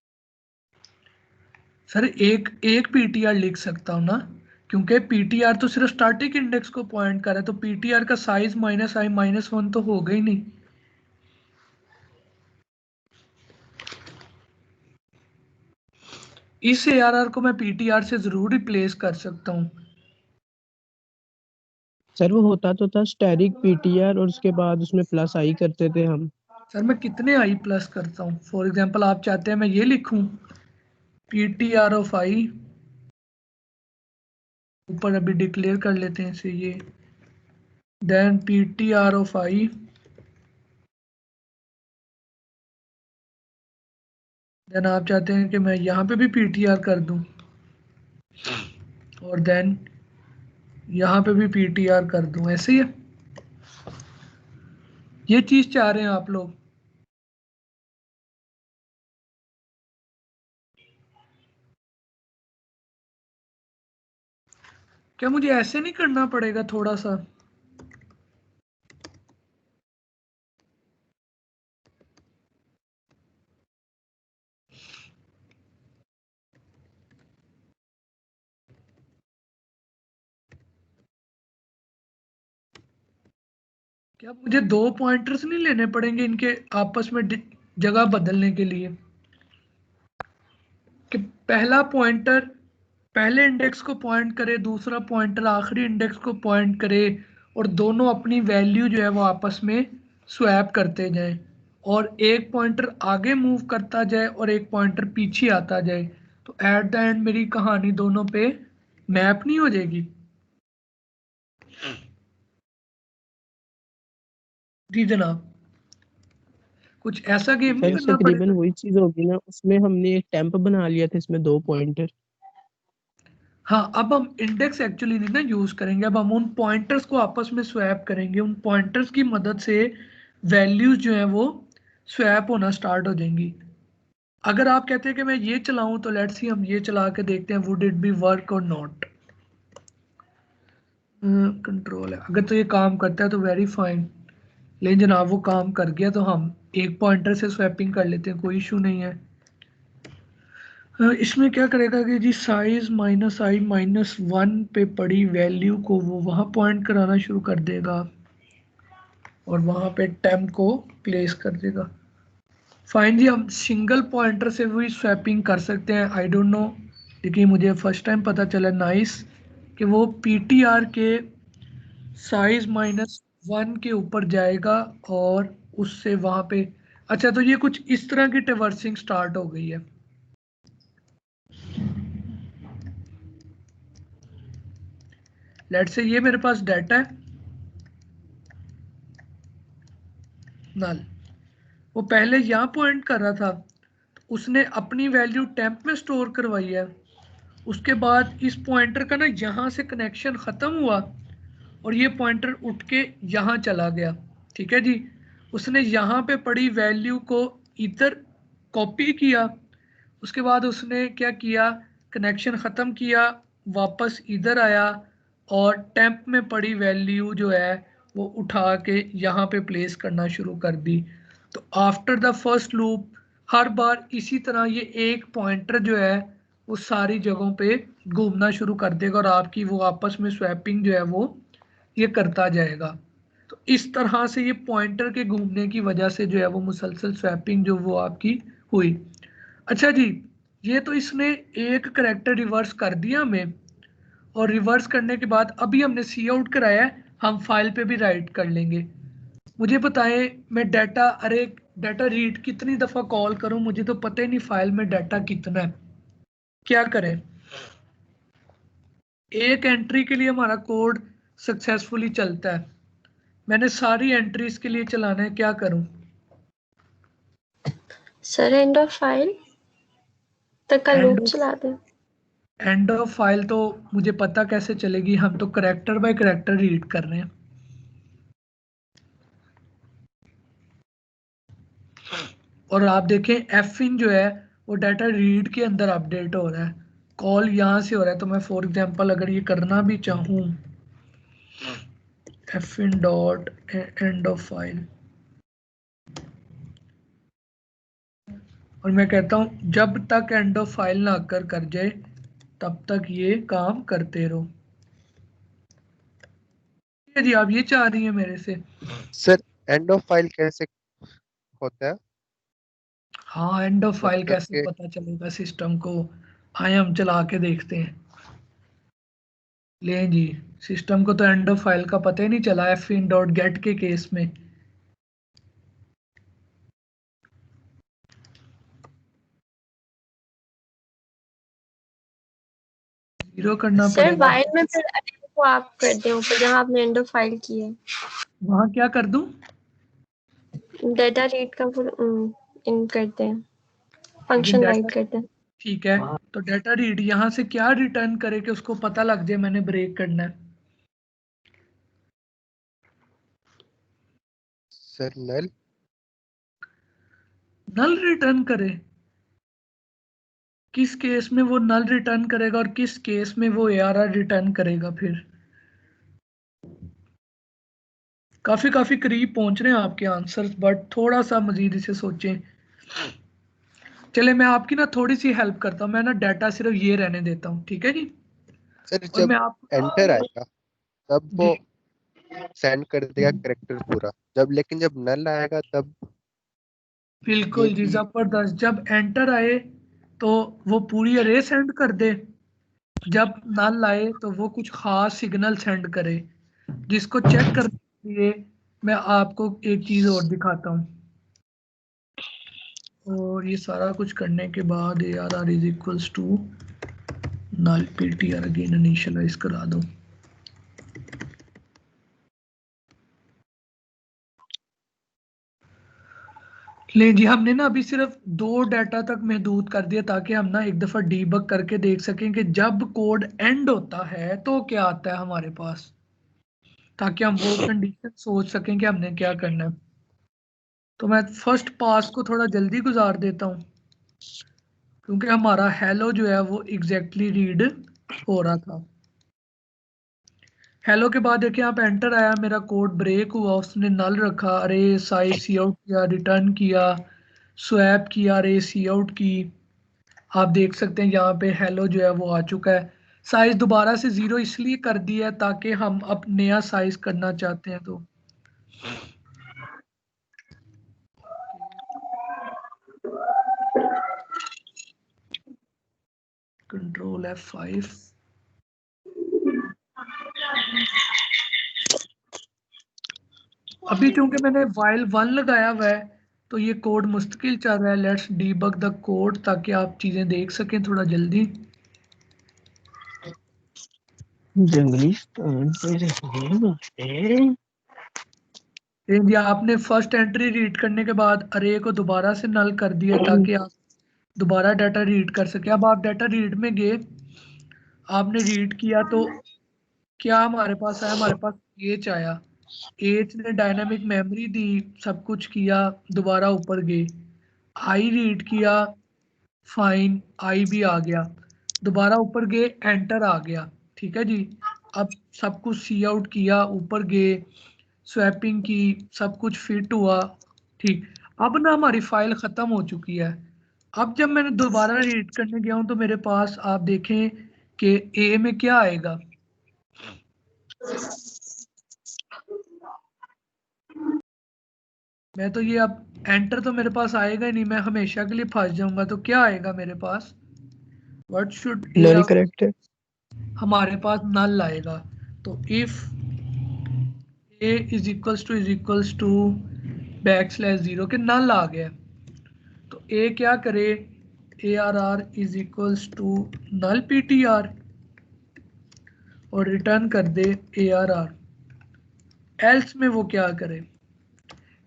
सर एक एक पीटीआर लिख सकता हूँ ना, क्योंकि पीटीआर तो सिर्फ स्टैटिक इंडेक्स को पॉइंट कर रहा है, तो पीटीआर का साइज -i-1 तो होगा ही नहीं। इस ARR को मैं पीटीआर से जरूर रिप्लेस कर सकता हूँ। सर वो होता तो था स्टैटिक पीटीआर और उसके बाद उसमें प्लस आई करते थे हम। सर मैं कितने i प्लस करता हूँ? फॉर एग्जांपल आप चाहते हैं मैं ये लिखूं ptr ऑफ i, ऊपर अभी डिक्लेयर कर लेते हैं इसे ये, then ptr of i, then आप चाहते हैं कि मैं यहाँ पे भी ptr कर दूं, और देन यहाँ पे भी ptr कर दूं, ऐसे ही है? ये चीज चाह रहे हैं आप लोग? क्या मुझे ऐसे नहीं करना पड़ेगा थोड़ा सा? क्या मुझे 2 पॉइंटर्स नहीं लेने पड़ेंगे इनके आपस में जगह बदलने के लिए, कि पहला पॉइंटर पहले इंडेक्स को पॉइंट करे, दूसरा पॉइंटर आखिरी इंडेक्स को पॉइंट करे, और दोनों अपनी वैल्यू जो है वो आपस में स्वैप करते जाएं, और एक पॉइंटर आगे मूव करता जाए और एक पॉइंटर पीछे आता जाए, तो एट द एंड मेरी कहानी दोनों पे मैप नहीं हो जाएगी? जी जनाब, कुछ ऐसा गेम नहीं सर करना तकरीबन पड़ेगा? वही चीज होगी ना, उसमें हमने एक टेम्प बना लिया था इसमें 2 पॉइंटर। हाँ, अब हम इंडेक्स एक्चुअली नहीं ना यूज करेंगे, अब हम उन पॉइंटर्स को आपस में स्वैप करेंगे, उन पॉइंटर्स की मदद से वैल्यूज जो है वो स्वैप होना स्टार्ट हो जाएंगी। अगर आप कहते हैं कि मैं ये चलाऊं, तो लेट्स सी हम ये चला के देखते हैं वुड इट बी वर्क और नॉट। कंट्रोल है, अगर तो ये काम करता है तो वेरी फाइन, लेकिन जनाब वो काम कर गया तो हम एक पॉइंटर से स्वैपिंग कर लेते हैं, कोई इशू नहीं है। इसमें क्या करेगा कि जी साइज -i-1 पे पड़ी वैल्यू को वो वहाँ पॉइंट कराना शुरू कर देगा और वहाँ पे टेम्प को प्लेस कर देगा। फाइन जी, हम सिंगल पॉइंटर से भी स्वैपिंग कर सकते हैं, आई डोंट नो, लेकिन मुझे फर्स्ट टाइम पता चला, नाइस, कि वो पीटीआर के साइज -1 के ऊपर जाएगा और उससे वहाँ पे, अच्छा तो ये कुछ इस तरह की ट्रैवर्सिंग स्टार्ट हो गई है। लेट्स से ये मेरे पास डाटा है नल, वो पहले यहाँ पॉइंट कर रहा था, उसने अपनी वैल्यू टेम्प में स्टोर करवाई है, उसके बाद इस पॉइंटर का ना यहाँ से कनेक्शन ख़त्म हुआ और ये पॉइंटर उठ के यहाँ चला गया, ठीक है जी। उसने यहाँ पे पड़ी वैल्यू को इधर कॉपी किया, उसके बाद उसने क्या किया, कनेक्शन ख़त्म किया, वापस इधर आया और टेम्प में पड़ी वैल्यू जो है वो उठा के यहाँ पे प्लेस करना शुरू कर दी। तो आफ्टर द फर्स्ट लूप हर बार इसी तरह ये एक पॉइंटर जो है वो सारी जगहों पे घूमना शुरू कर देगा और आपकी वो आपस में स्वैपिंग जो है वो ये करता जाएगा। तो इस तरह से ये पॉइंटर के घूमने की वजह से जो है वो मुसलसल स्वैपिंग जो वो आपकी हुई। अच्छा जी, ये तो इसने एक करेक्टर रिवर्स कर दिया हमें, और रिवर्स करने के बाद अभी हमने सी आउट कराया है, हम फाइल पे भी राइट कर लेंगे। मुझे बताएं मैं डाटा, अरे डाटा रीड कितनी दफ़ा कॉल करूं, मुझे तो पता ही नहीं फाइल में डाटा कितना है, क्या करें? एक एंट्री के लिए हमारा कोड सक्सेसफुली चलता है, मैंने सारी एंट्रीज के लिए चलाना है, क्या करूं? सर एंड ऑफ फाइल तक का लूप चला दे। एंड ऑफ फाइल तो मुझे पता कैसे चलेगी, हम तो करैक्टर बाय करैक्टर रीड कर रहे हैं। और आप देखें एफ इन जो है वो डाटा रीड के अंदर अपडेट हो रहा है, कॉल यहाँ से हो रहा है। तो मैं फॉर एग्जांपल अगर ये करना भी चाहूँ F in dot end of file, और मैं कहता हूँ जब तक एंड ऑफ फाइल ना अकर कर जाए तब तक ये काम करते रहो। जी आप ये चाह रही हैं मेरे से? सर एंड ऑफ फाइल कैसे होता है? हाँ, एंड ऑफ फाइल मतलब कैसे कि पता चलेगा सिस्टम को? आए हम चला के देखते हैं। ले जी, सिस्टम को तो एंड ऑफ फाइल का पता ही नहीं चला एफ इन डॉट गेट के केस में। जीरो करना सर पड़ेगा। वाइल में फिर अरे को आप कर दें ऊपर जहाँ आपने एंड ऑफ फाइल की है, वहां क्या कर दूं? डेटा रीड का फिर इन करते हैं, फंक्शन लेकिन राइट डाटा करते हैं। ठीक है, तो डाटा रीड यहाँ से क्या रिटर्न करे कि उसको पता लग जाए मैंने ब्रेक करना है? सर नल नल रिटर्न करे। किस केस में वो नल रिटर्न करेगा और किस केस में वो एआरआर रिटर्न करेगा? फिर काफी करीब पहुंच रहे हैं आपके आंसर्स, बट थोड़ा सा मजीद इसे सोचें। चले मैं आपकी ना थोड़ी सी हेल्प करता हूँ, मैं ना डाटा सिर्फ ये रहने देता हूँ, ठीक है जी? सर और मैं जब आप एंटर आएगा तब जी वो सेंड कर देगा करेक्टर पूरा, लेकिन जब नल आएगा तब ये बिल्कुल जी, भी। जबरदस्त। जब एंटर आए तो वो पूरी अरे सेंड कर दे, जब नल आए तो वो कुछ खास सिग्नल सेंड करे, जिसको चेक करने के लिए मैं आपको एक चीज और दिखाता हूँ। और ये सारा कुछ करने के बाद A R R is equals to null P T R again initialize करा दो। ले जी, हमने ना अभी सिर्फ 2 डाटा तक महदूद कर दिया ताकि हम ना एक दफा डीबग करके देख सकें कि जब कोड एंड होता है तो क्या आता है हमारे पास, ताकि हम वो कंडीशन सोच सकें कि हमने क्या करना है। तो मैं फर्स्ट पास को थोड़ा जल्दी गुजार देता हूँ क्योंकि हमारा हेलो जो है वो एग्जैक्टली रीड हो रहा था। हेलो के बाद देखिए आप एंटर आया, मेरा कोड ब्रेक हुआ, उसने नल रखा, अरे साइज सी आउट किया, रिटर्न किया, स्वैप किया, अरे सी आउट की। आप देख सकते हैं यहाँ पे हेलो जो है वो आ चुका है। साइज दोबारा से 0 इसलिए कर दिया है ताकि हम अब नया साइज करना चाहते हैं तो कंट्रोल F5। अभी क्योंकि मैंने while 1 लगाया हुआ है तो ये कोड मुस्तकिल चल रहा है। लेट्स डीबग द कोड ताकि आप चीजें देख सकें थोड़ा जल्दी। जंगली स्थान पे रहने जी आपने फर्स्ट एंट्री रीड करने के बाद अरे को दोबारा से नल कर दिया ताकि आप दोबारा डाटा रीड कर सके। अब आप डाटा रीड में गए, आपने रीड किया तो क्या हमारे पास आया? हमारे पास एच आया। एच ने डायनामिक मेमोरी दी, सब कुछ किया, दोबारा ऊपर गए, आई रीड किया, फाइन, आई भी आ गया, दोबारा ऊपर गए, एंटर आ गया, ठीक है जी। अब सब कुछ सी आउट किया, ऊपर गए, स्वैपिंग की, सब कुछ फिट हुआ, ठीक। अब ना हमारी फाइल ख़त्म हो चुकी है। अब जब मैंने दोबारा रीड करने गया हूँ तो मेरे पास आप देखें कि ए में क्या आएगा। मैं तो ये अब एंटर तो मेरे पास आएगा ही नहीं, मैं हमेशा के लिए फंस जाऊंगा। तो क्या आएगा मेरे पास? What should a null character. हमारे पास नल आएगा। तो if A is equals to \0 के नल आ गया तो ए क्या करे? A R R is equals to null P T R और रिटर्न कर दे ए आर आर। एल्स में वो क्या करे?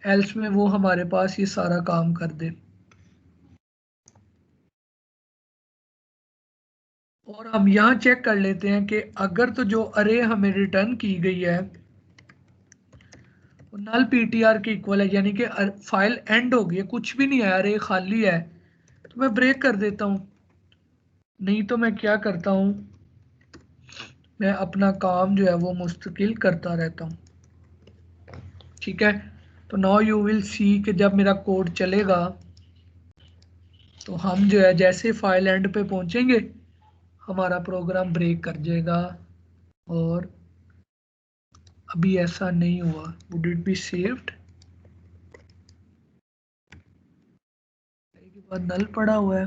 एल्स में वो हमारे पास ये सारा काम कर दे। और हम यहाँ चेक कर लेते हैं कि अगर तो जो अरे हमें रिटर्न की गई है वो नल पीटीआर के इक्वल है, यानी कि फाइल एंड हो गई है, कुछ भी नहीं है, अरे खाली है, तो मैं ब्रेक कर देता हूँ। नहीं तो मैं क्या करता हूँ, मैं अपना काम जो है वो मुस्तकिल करता रहता हूँ। ठीक है, तो नाउ यू विल सी कि जब मेरा कोड चलेगा तो हम जो है जैसे फाइल एंड पे पहुंचेंगे हमारा प्रोग्राम ब्रेक कर जाएगा। और अभी ऐसा नहीं हुआ, वुड इट बी सेव्ड, के बाद नल पड़ा हुआ है,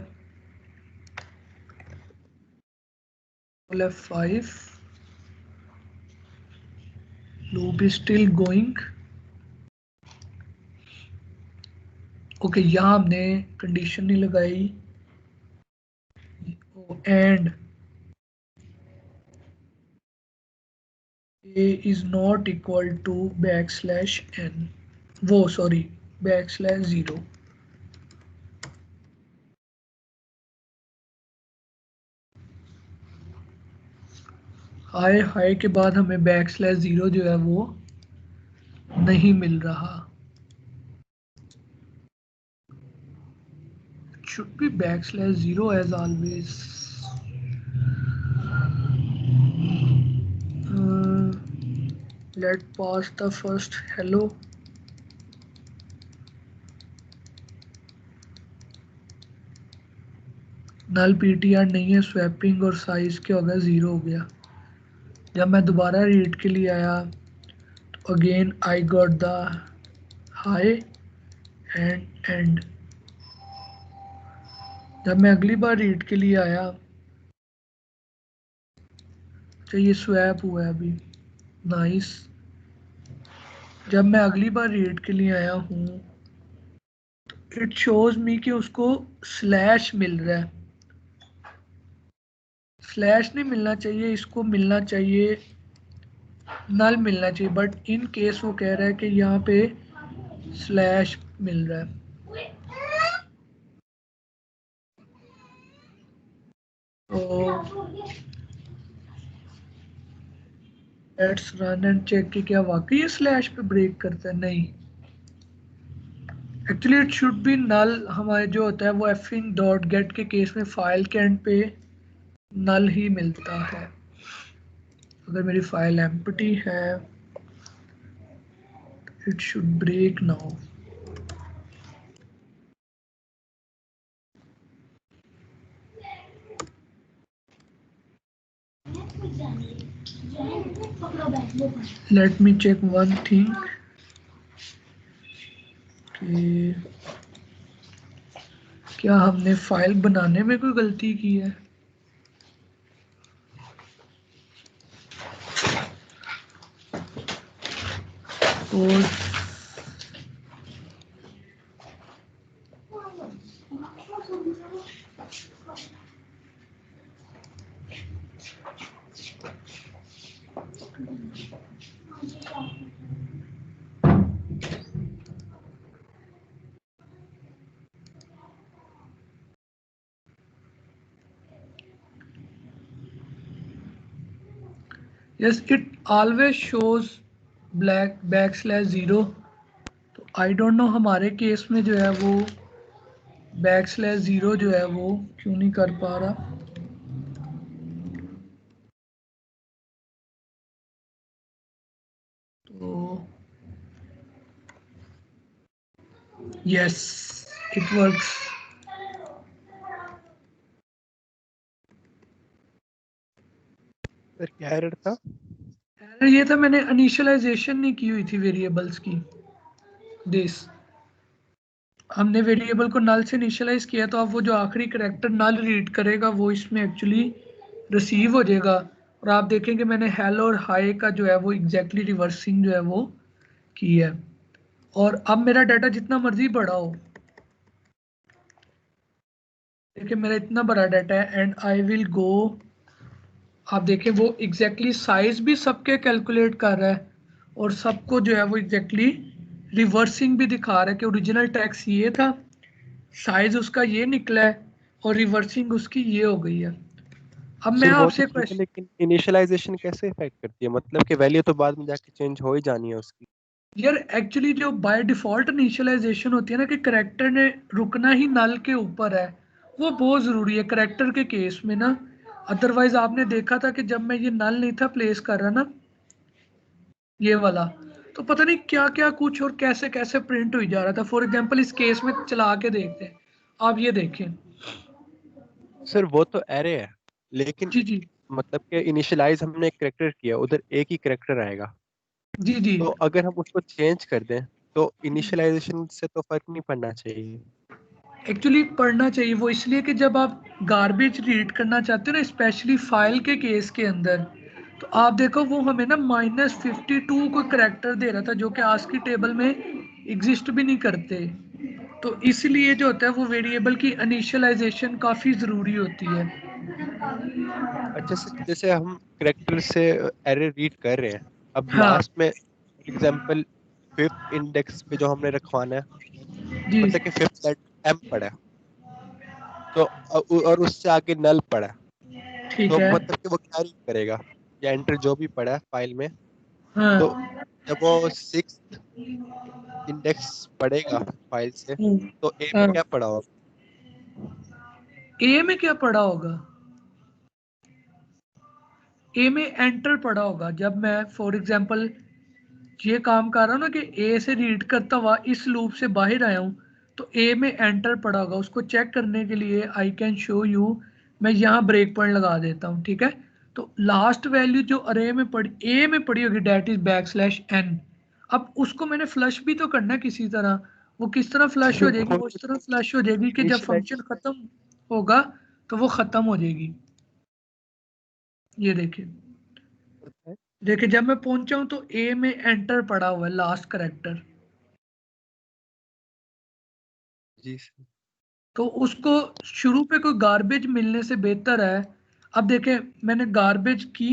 F5 loop is still going। Okay, यहाँ हमने कंडीशन नहीं लगाई, and a is not equal to \n, वो सॉरी \0। हाय हाय के बाद हमें \0 जो है वो नहीं मिल रहा, should be \0 as always। let pass the first hello। Null PTR नहीं है, स्वैपिंग और साइज क्या हो गया, 0 हो गया। जब मैं दोबारा रीड के लिए आया तो again I got the high and and. जब मैं अगली बार रीड के लिए आया तो ये स्वैप हुआ है अभी, नाइस। जब मैं अगली बार रीड के लिए आया हूँ तो इट शोज मी कि उसको स्लैश मिल रहा है, स्लैश नहीं मिलना चाहिए, इसको मिलना चाहिए नल मिलना चाहिए, बट इन केस वो कह रहा है कि यहाँ पे स्लैश मिल रहा है। तो लेट्स रन एंड चेक कि क्या वाकई स्लैश पे ब्रेक करता है। नहीं, actually it should be null. हमारे जो होता है वो एफिंग डॉट गेट के केस में फाइल के एंड पे नल ही मिलता है। अगर मेरी फाइल एम्प्टी है it should break now. Let me check one thing कि क्या हमने फाइल बनाने में कोई गलती की है। और yes, it always shows black \0। तो आई डोंट नो हमारे केस में जो है वो \0 जो है वो क्यों नहीं कर पा रहा। तो यस, इट वर्क्स। सर क्या एरर था? ये था मैंने इनिशियलाइजेशन नहीं की हुई थी वेरिएबल्स की। दिस हमने वेरिएबल को नल से इनिशियलाइज किया, तो अब वो जो आखिरी करैक्टर नल रीड करेगा वो इसमें एक्चुअली रिसीव हो जाएगा। और आप देखेंगे मैंने हेलो और हाई का जो है वो एग्जैक्टली रिवर्सिंग जो है वो की है। और अब मेरा डाटा जितना मर्जी बड़ा हो, देखिए मेरा इतना बड़ा डाटा है एंड आई विल गो, आप देखें वो एग्जैक्टली साइज भी सबके कैलकुलेट कर रहा है और सबको जो है वो एग्जैक्टली रिवर्सिंग भी दिखा रहा है कि ओरिजिनल टैक्स ये था, साइज उसका ये निकला है और रिवर्सिंग उसकी ये हो गई है। अब मैं सर वो आपसे तो ठीक है, क्वेश्चन, लेकिन इनिशियलाइजेशन कैसे इफेक्ट करती है? मतलब कि वैल्यू तो बाद में जाके चेंज हो ही जानी है उसकी। यार एक्चुअली जो बाय डिफॉल्ट इनिशियलाइजेशन होती है ना कि करेक्टर ने रुकना ही नल के ऊपर है, वो बहुत ज़रूरी है करेक्टर के केस में ना। अदरवाइज आपने देखा था कि जब मैं ये नल नहीं था प्लेस कर रहा ना, ये वाला, तो पता नहीं क्या क्या कुछ और कैसे कैसे प्रिंट हुई जा रहा था। फॉर एग्जांपल इस केस में चला के देखते हैं, आप ये देखें। सर वो तो एरे है, लेकिन जी जी मतलब कि इनिशियलाइज हमने एक करेक्टर किया, उधर एक ही करेक्टर आएगा। जी जी तो अगर हम उसको चेंज कर दें तो इनिशियलाइजेशन से तो फर्क नहीं पड़ना चाहिए। एक्चुअली पढ़ना चाहिए वो, इसलिए कि जब आप गार्बेज रीड करना चाहते हो ना, स्पेशली फाइल के केस के अंदर, तो आप देखो वो हमें ना -52 को करेक्टर दे रहा था जो कि आज की टेबल में एग्जिस्ट भी नहीं करते। तो इसलिए जो होता है वो वेरिएबल की इनिशियलाइजेशन काफ़ी ज़रूरी होती है। अच्छा सर, जैसे हम करेक्टर से एरे रीड कर रहे हैं, अब हाँ लास्ट में एग्जांपल फिफ्थ इंडेक्स पे जो हमने रखवाना है, जी मतलब कि फिफ्थ लेटर एम पड़ा है, तो और उससे आगे नल पड़ा है, ठीक तो है। मतलब कि वो क्या रीड करेगा या एंटर जो भी पड़ा है फाइल में। हाँ तो जब वो सिक्स्थ इंडेक्स पढ़ेगा फाइल से, तो ए में हाँ, क्या पड़ा होगा? ए में क्या पढ़ा होगा? ए में एंटर पढ़ा होगा। जब मैं फॉर एग्जांपल ये काम कर रहा हूँ ना कि ए से रीड करता हुआ इस लूप से बाहर आया हूँ, तो ए में एंटर पड़ा होगा। उसको चेक करने के लिए आई कैन शो यू, मैं यहाँ ब्रेक पॉइंट लगा देता हूँ, ठीक है। तो लास्ट वैल्यू जो अरे में पड़ी, ए में पड़ी होगी, डेट इज \n। अब उसको मैंने फ्लश भी तो करना है किसी तरह। वो किस तरह फ्लश हो जाएगी? वो इस तरह फ्लश हो जाएगी कि जब फंक्शन खत्म होगा तो वो खत्म हो जाएगी। ये देखिए, देखिए जब मैं पहुंचा हूं तो ए में एंटर पड़ा हुआ है, लास्ट करेक्टर। जी सर। तो उसको शुरू पे कोई गार्बेज मिलने से बेहतर है। अब देखें, मैंने गार्बेज की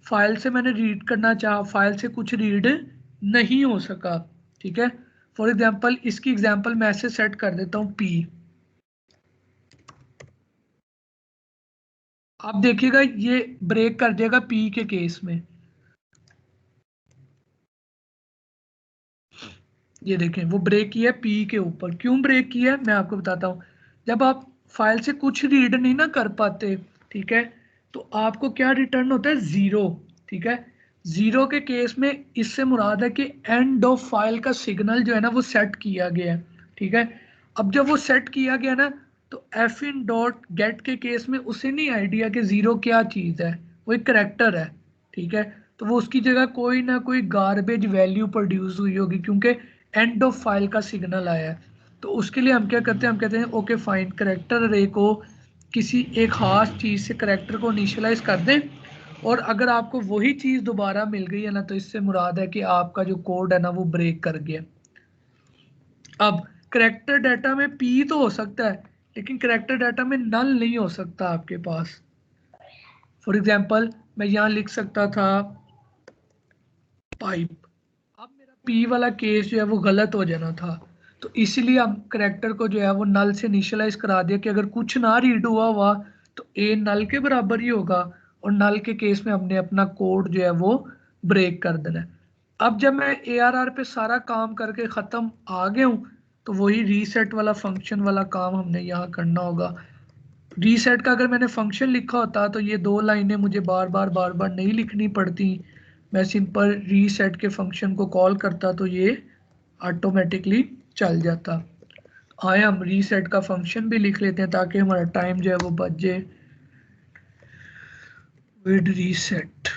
फाइल से मैंने रीड करना चाहा, फाइल से कुछ रीड नहीं हो सका, ठीक है। फॉर एग्जांपल इसकी एग्जांपल मैं ऐसे सेट कर देता हूँ पी। आप देखिएगा ये ब्रेक कर देगा पी के केस में। ये देखें वो ब्रेक किया पी के ऊपर। क्यों ब्रेक किया मैं आपको बताता हूँ। जब आप फाइल से कुछ रीड नहीं ना कर पाते, ठीक है, तो आपको क्या रिटर्न होता है? जीरो, ठीक है। जीरो के केस में इससे मुराद है कि एंड ऑफ फाइल का सिग्नल जो है ना वो सेट किया गया है, ठीक है। अब जब वो सेट किया गया ना, तो एफ इन डॉट गेट के केस में उसे नहीं आइडिया कि जीरो क्या चीज़ है, वो एक करेक्टर है, ठीक है। तो वो उसकी जगह कोई ना कोई गार्बेज वैल्यू प्रोड्यूस हुई होगी क्योंकि एंड ऑफ फाइल का सिग्नल आया है। तो उसके लिए हम क्या करते हैं? हम कहते हैं ओके फाइन करेक्टर अरे को किसी एक खास चीज़ से करेक्टर को इनिशियलाइज कर दें, और अगर आपको वही चीज़ दोबारा मिल गई है ना, तो इससे मुराद है कि आपका जो कोड है ना वो ब्रेक कर गया। अब करेक्टर डाटा में पी तो हो सकता है, लेकिन करेक्टर डाटा में नल नहीं हो सकता आपके पास। फॉर एग्जाम्पल मैं यहाँ लिख सकता था पाइप। अब मेरा पी वाला केस जो है वो गलत हो जाना था, तो इसीलिए हम करेक्टर को जो है वो नल से इनिशियलाइज करा दिया कि अगर कुछ ना रीड हुआ तो ए नल के बराबर ही होगा, और नल के केस में हमने अपना कोड जो है वो ब्रेक कर देना है। अब जब मैं ARR पे सारा काम करके ख़त्म आ गया हूँ, तो वही रीसेट वाला फंक्शन वाला काम हमने यहाँ करना होगा। रीसेट का अगर मैंने फंक्शन लिखा होता तो ये दो लाइनें मुझे बार बार नहीं लिखनी पड़ती। मैं सिंपल रीसेट के फंक्शन को कॉल करता तो ये ऑटोमेटिकली चल जाता। आए हम रीसेट का फंक्शन भी लिख लेते हैं ताकि हमारा टाइम जो है वो बच जाए। विद रीसेट,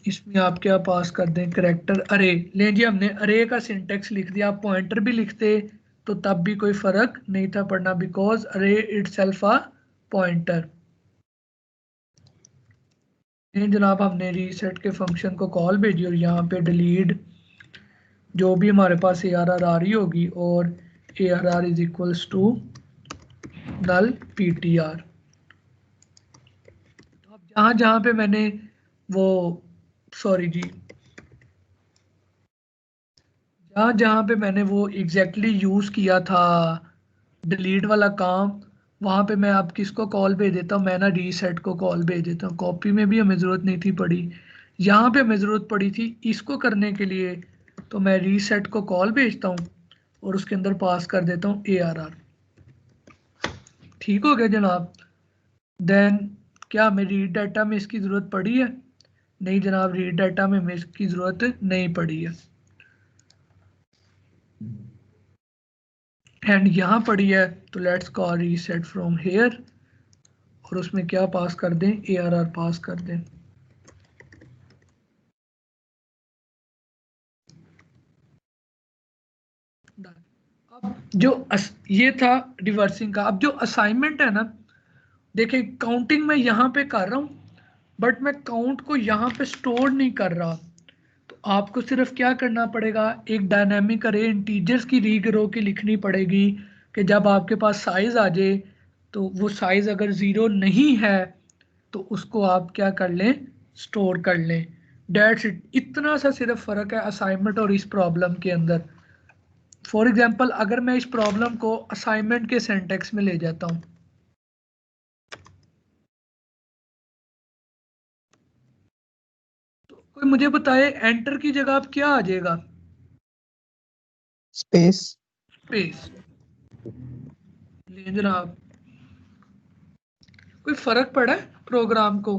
इसमें आप क्या पास कर दें? करेक्टर अरे लें जी, हमने अरे का सिंटेक्स लिख दिया। आप पॉइंटर भी लिखते तो तब भी कोई फर्क नहीं था पड़ना, बिकॉज अरे इटसेल्फ अ पॉइंटर। जनाब हमने रीसेट के फंक्शन को कॉल भेजी और यहाँ पे डिलीट जो भी हमारे पास ARR आ रही होगी, और ARR is equals to null PTR। तो अब जहाँ जहाँ पे मैंने वो सॉरी जी, जहाँ जहाँ पे मैंने वो एग्जैक्टली यूज़ किया था डिलीट वाला काम, वहां पे मैं आप किसको कॉल भेज देता हूँ, मैं ना रीसेट को कॉल भेज देता हूँ। कॉपी में भी हमें ज़रूरत नहीं थी पड़ी, यहाँ पे हमें ज़रूरत पड़ी थी इसको करने के लिए, तो मैं रीसेट को कॉल भेजता हूँ और उसके अंदर पास कर देता हूँ ARR। ठीक हो गया जनाब। देन क्या हमें रीड डाटा में इसकी ज़रूरत पड़ी है? नहीं जनाब, रीड डाटा में हमें इसकी ज़रूरत नहीं पड़ी है। एंड यहाँ पड़ी है, तो let's call reset from here और उसमें क्या पास कर दें, ARR पास कर दें। अब ये था रिवर्सिंग का। अब जो असाइनमेंट है ना, देखिए काउंटिंग मैं यहाँ पे कर रहा हूँ बट मैं काउंट को यहाँ पे स्टोर नहीं कर रहा। तो आपको सिर्फ क्या करना पड़ेगा, एक डायनेमिक अरे इंटीजर्स की रीग्रो की लिखनी पड़ेगी कि जब आपके पास साइज आ जाए तो वो साइज अगर 0 नहीं है तो उसको आप क्या कर लें, स्टोर कर लें। That's it. इतना सा सिर्फ फ़र्क है असाइनमेंट और इस प्रॉब्लम के अंदर। फॉर एग्जांपल अगर मैं इस प्रॉब्लम को असाइनमेंट के सिंटैक्स में ले जाता हूँ, तो कोई मुझे बताए एंटर की जगह आप क्या आ जाएगा, स्पेस। स्पेस ले जनाब। कोई फर्क पड़ा है प्रोग्राम को?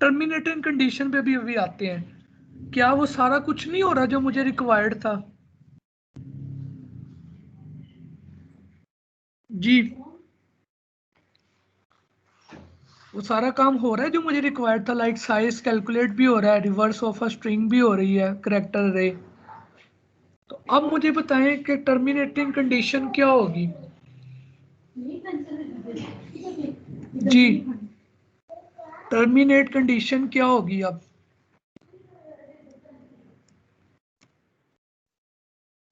टर्मिनेटिंग कंडीशन पे भी अभी आते हैं, क्या वो सारा कुछ नहीं हो रहा जो मुझे रिक्वायर्ड था? जी वो सारा काम हो रहा है जो मुझे रिक्वायर्ड था, लाइक साइज कैलकुलेट भी हो रहा है, रिवर्स ऑफ अ स्ट्रिंग भी हो रही है, करैक्टर अरे। तो अब मुझे बताएं कि टर्मिनेटिंग कंडीशन क्या होगी। जी टर्मिनेट कंडीशन क्या होगी? अब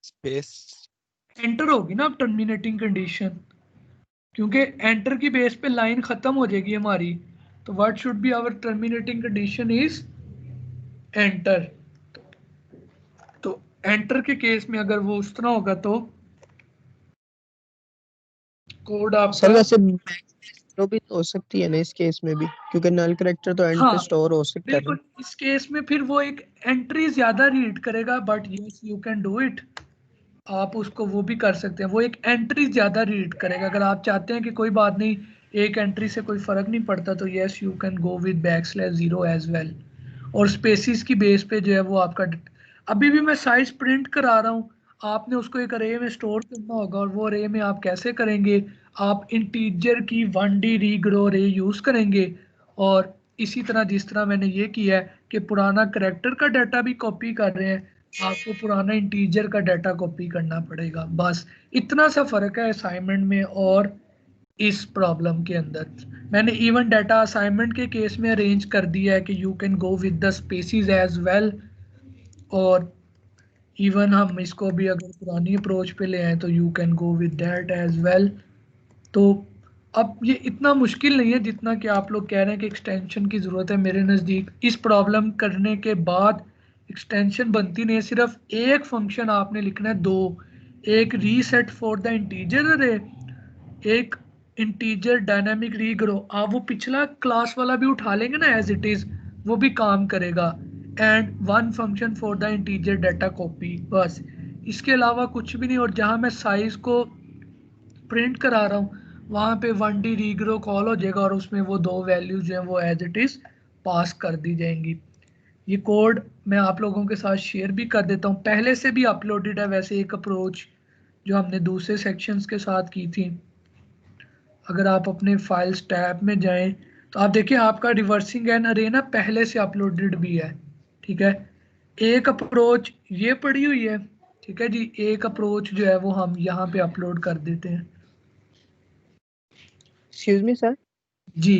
स्पेस एंटर होगी ना अब टर्मिनेटिंग कंडीशन, क्योंकि एंटर की बेस पे लाइन खत्म हो जाएगी हमारी। तो what should be our terminating condition is enter. तो एंटर के केस में अगर वो उस तरह होगा तो कोड आपका सर वैसे बैकस्लैश भी तो हो सकती है ना इस केस में भी, क्योंकि नल कैरेक्टर तो एंड हाँ पे स्टोर हो सकता है। बिल्कुल, इस केस में फिर वो एक एंट्री ज्यादा रीड करेगा, but yes you can do it. आप उसको वो भी कर सकते हैं, वो एक एंट्री ज्यादा रीड करेगा। अगर आप चाहते हैं कि कोई बात नहीं एक एंट्री से कोई फर्क नहीं पड़ता, तो yes you can go with \0 as well. और स्पेसिस की बेस पे जो है वो आपका, अभी भी मैं साइज प्रिंट करा रहा हूँ, आपने उसको एक अरे में स्टोर करना होगा। और वो अरे में आप कैसे करेंगे, आप इंटीजर की 1D रीग्रो अरे यूज करेंगे। और इसी तरह जिस तरह मैंने ये किया है कि पुराना करैक्टर का डाटा भी कॉपी कर रहे हैं, आपको पुराना इंटीजर का डाटा कॉपी करना पड़ेगा। बस इतना सा फर्क है असाइनमेंट में और इस प्रॉब्लम के अंदर। मैंने इवन डाटा असाइनमेंट के केस में अरेंज कर दिया है कि you can go with the spaces as well. और इवन हम इसको भी अगर पुरानी अप्रोच पे ले आए तो you can go with that as well. तो अब ये इतना मुश्किल नहीं है जितना कि आप लोग कह रहे हैं कि एक्सटेंशन की ज़रूरत है। मेरे नज़दीक इस प्रॉब्लम करने के बाद एक्सटेंशन बनती नहीं है, सिर्फ एक फंक्शन आपने लिखना है, दो, एक रीसेट फॉर द इंटीजर अरे, एक इंटीजर डायनामिक रीग्रो। आप वो पिछला क्लास वाला भी उठा लेंगे ना एज इट इज़, वो भी काम करेगा। And one function for the integer data copy, बस इसके अलावा कुछ भी नहीं। और जहाँ मैं साइज को प्रिंट करा रहा हूँ वहाँ पे 1D रीग्रो कॉल हो जाएगा और उसमें वो दो वैल्यूज जो हैं वो एज इट इज़ पास कर दी जाएंगी। ये कोड मैं आप लोगों के साथ शेयर भी कर देता हूँ, पहले से भी अपलोडेड है वैसे एक अप्रोच जो हमने दूसरे सेक्शंस के साथ की थी। अगर आप अपने फाइल्स टैब में जाएं तो आप देखिए आपका रिवर्सिंग एन अरे ना पहले से अपलोडेड भी है। ठीक है, एक अप्रोच ये पड़ी हुई है, ठीक है जी, एक अप्रोच जो है वो हम यहाँ पे अपलोड कर देते हैं। Excuse me sir. जी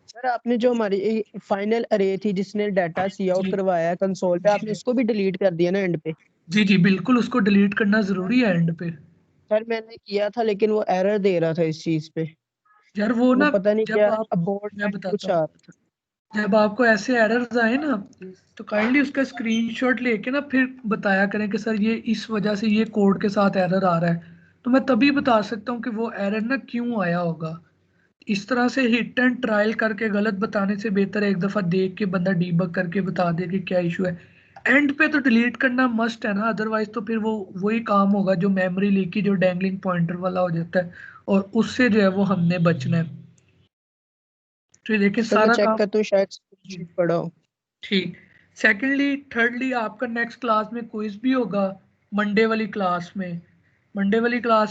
सर आपने जो हमारी फाइनल अरे थी जिसने डाटा सी आउट करवाया कंसोल पे, आपने उसको भी डिलीट कर दिया ना एंड पे? जी जी बिल्कुल, उसको डिलीट करना जरूरी है एंड पे। सर मैंने किया था लेकिन वो एरर दे रहा था इस चीज पे। यार वो ना पता नहीं जब क्या आप, अबॉर्ट मैं कुछ बताता आ हूँ, रहा था। जब आपको ऐसे एरर्स आए ना तो काइंडली उसका स्क्रीनशॉट लेके ना फिर बताया करें कि सर ये इस वजह से ये कोड के साथ एरर आ रहा है। तो मैं तभी बता सकता हूँ कि वो एरर ना क्यों आया होगा। इस तरह से हिट एंड ट्रायल करके गलत बताने से बेहतर है एक दफा देख के बंदा डीबग करके बता दे कि क्या इशू है। एंड पे तो डिलीट करना मस्ट है ना, अदरवाइज तो फिर वो वही काम होगा जो मेमोरी लीकेज जो डैंगलिंग पॉइंटर वाला हो जाता है, और उससे जो है वो हमने बचना है। तो देखिए सर मैं सारा चेक काम करता हूँ शायद स्प्रेडशीट पढ़ा हो। ठीक। सेकेंडली थर्डली आपका नेक्स्ट क्लास में क्विज भी होगा। मंडे वाली क्लास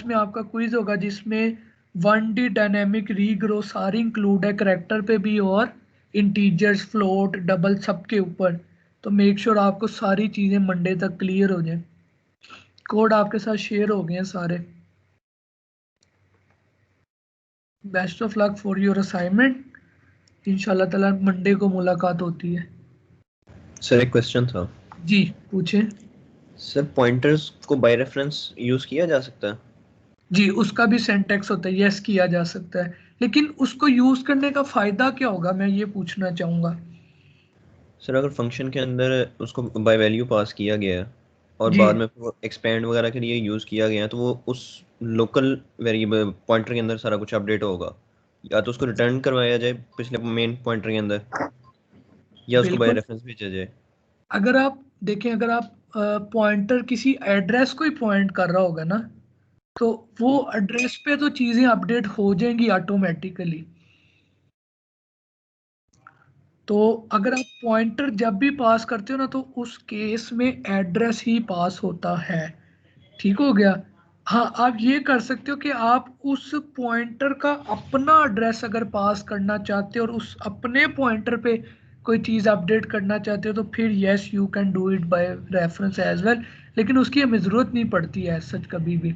में आपका क्विज होगा जिसमें 1D डायनेमिक रीग्रो सारी इंक्लूड है, करेक्टर पे भी और इंटीजर्स फ्लोट डबल सबके ऊपर। तो मेक श्योर आपको सारी चीज़ें मंडे तक क्लियर हो जाए। कोड आपके साथ शेयर हो गए हैं सारे। Best of luck for your assignment. इंशाल्लाह ताला मंडे को मुलाकात होती है। सर एक क्वेश्चन था। जी पूछें। सर पॉइंटर्स को बाय रेफरेंस यूज किया जा सकता है? जी उसका भी सिंटैक्स होता है, यस किया जा सकता है, लेकिन उसको यूज करने का फायदा क्या होगा मैं ये पूछना चाहूंगा। सर अगर फंक्शन के अंदर उसको बाय वैल्यू पास किया गया है और जी बाद में एक्सपेंड वगैरह के लिए यूज किया गया है तो वो उस लोकल वेरिएबल पॉइंटर के अंदर सारा कुछ अपडेट होगा, या तो उसको रिटर्न करवाया जाए पिछले मेन पॉइंटर के अंदर या उसको बाय बिल्कुल। रेफरेंस भेजा जाए। अगर आप देखें, अगर आप पॉइंटर किसी एड्रेस को ही पॉइंट कर रहा होगा ना, तो वो एड्रेस पे तो चीजें अपडेट हो जाएंगी ऑटोमेटिकली। तो अगर आप पॉइंटर जब भी पास करते हो ना तो उस केस में एड्रेस ही पास होता है। ठीक हो गया। हाँ आप ये कर सकते हो कि आप उस पॉइंटर का अपना एड्रेस अगर पास करना चाहते हो और उस अपने पॉइंटर पे कोई चीज़ अपडेट करना चाहते हो तो फिर yes you can do it by reference as well, लेकिन उसकी हमें ज़रूरत नहीं पड़ती है सच कभी भी।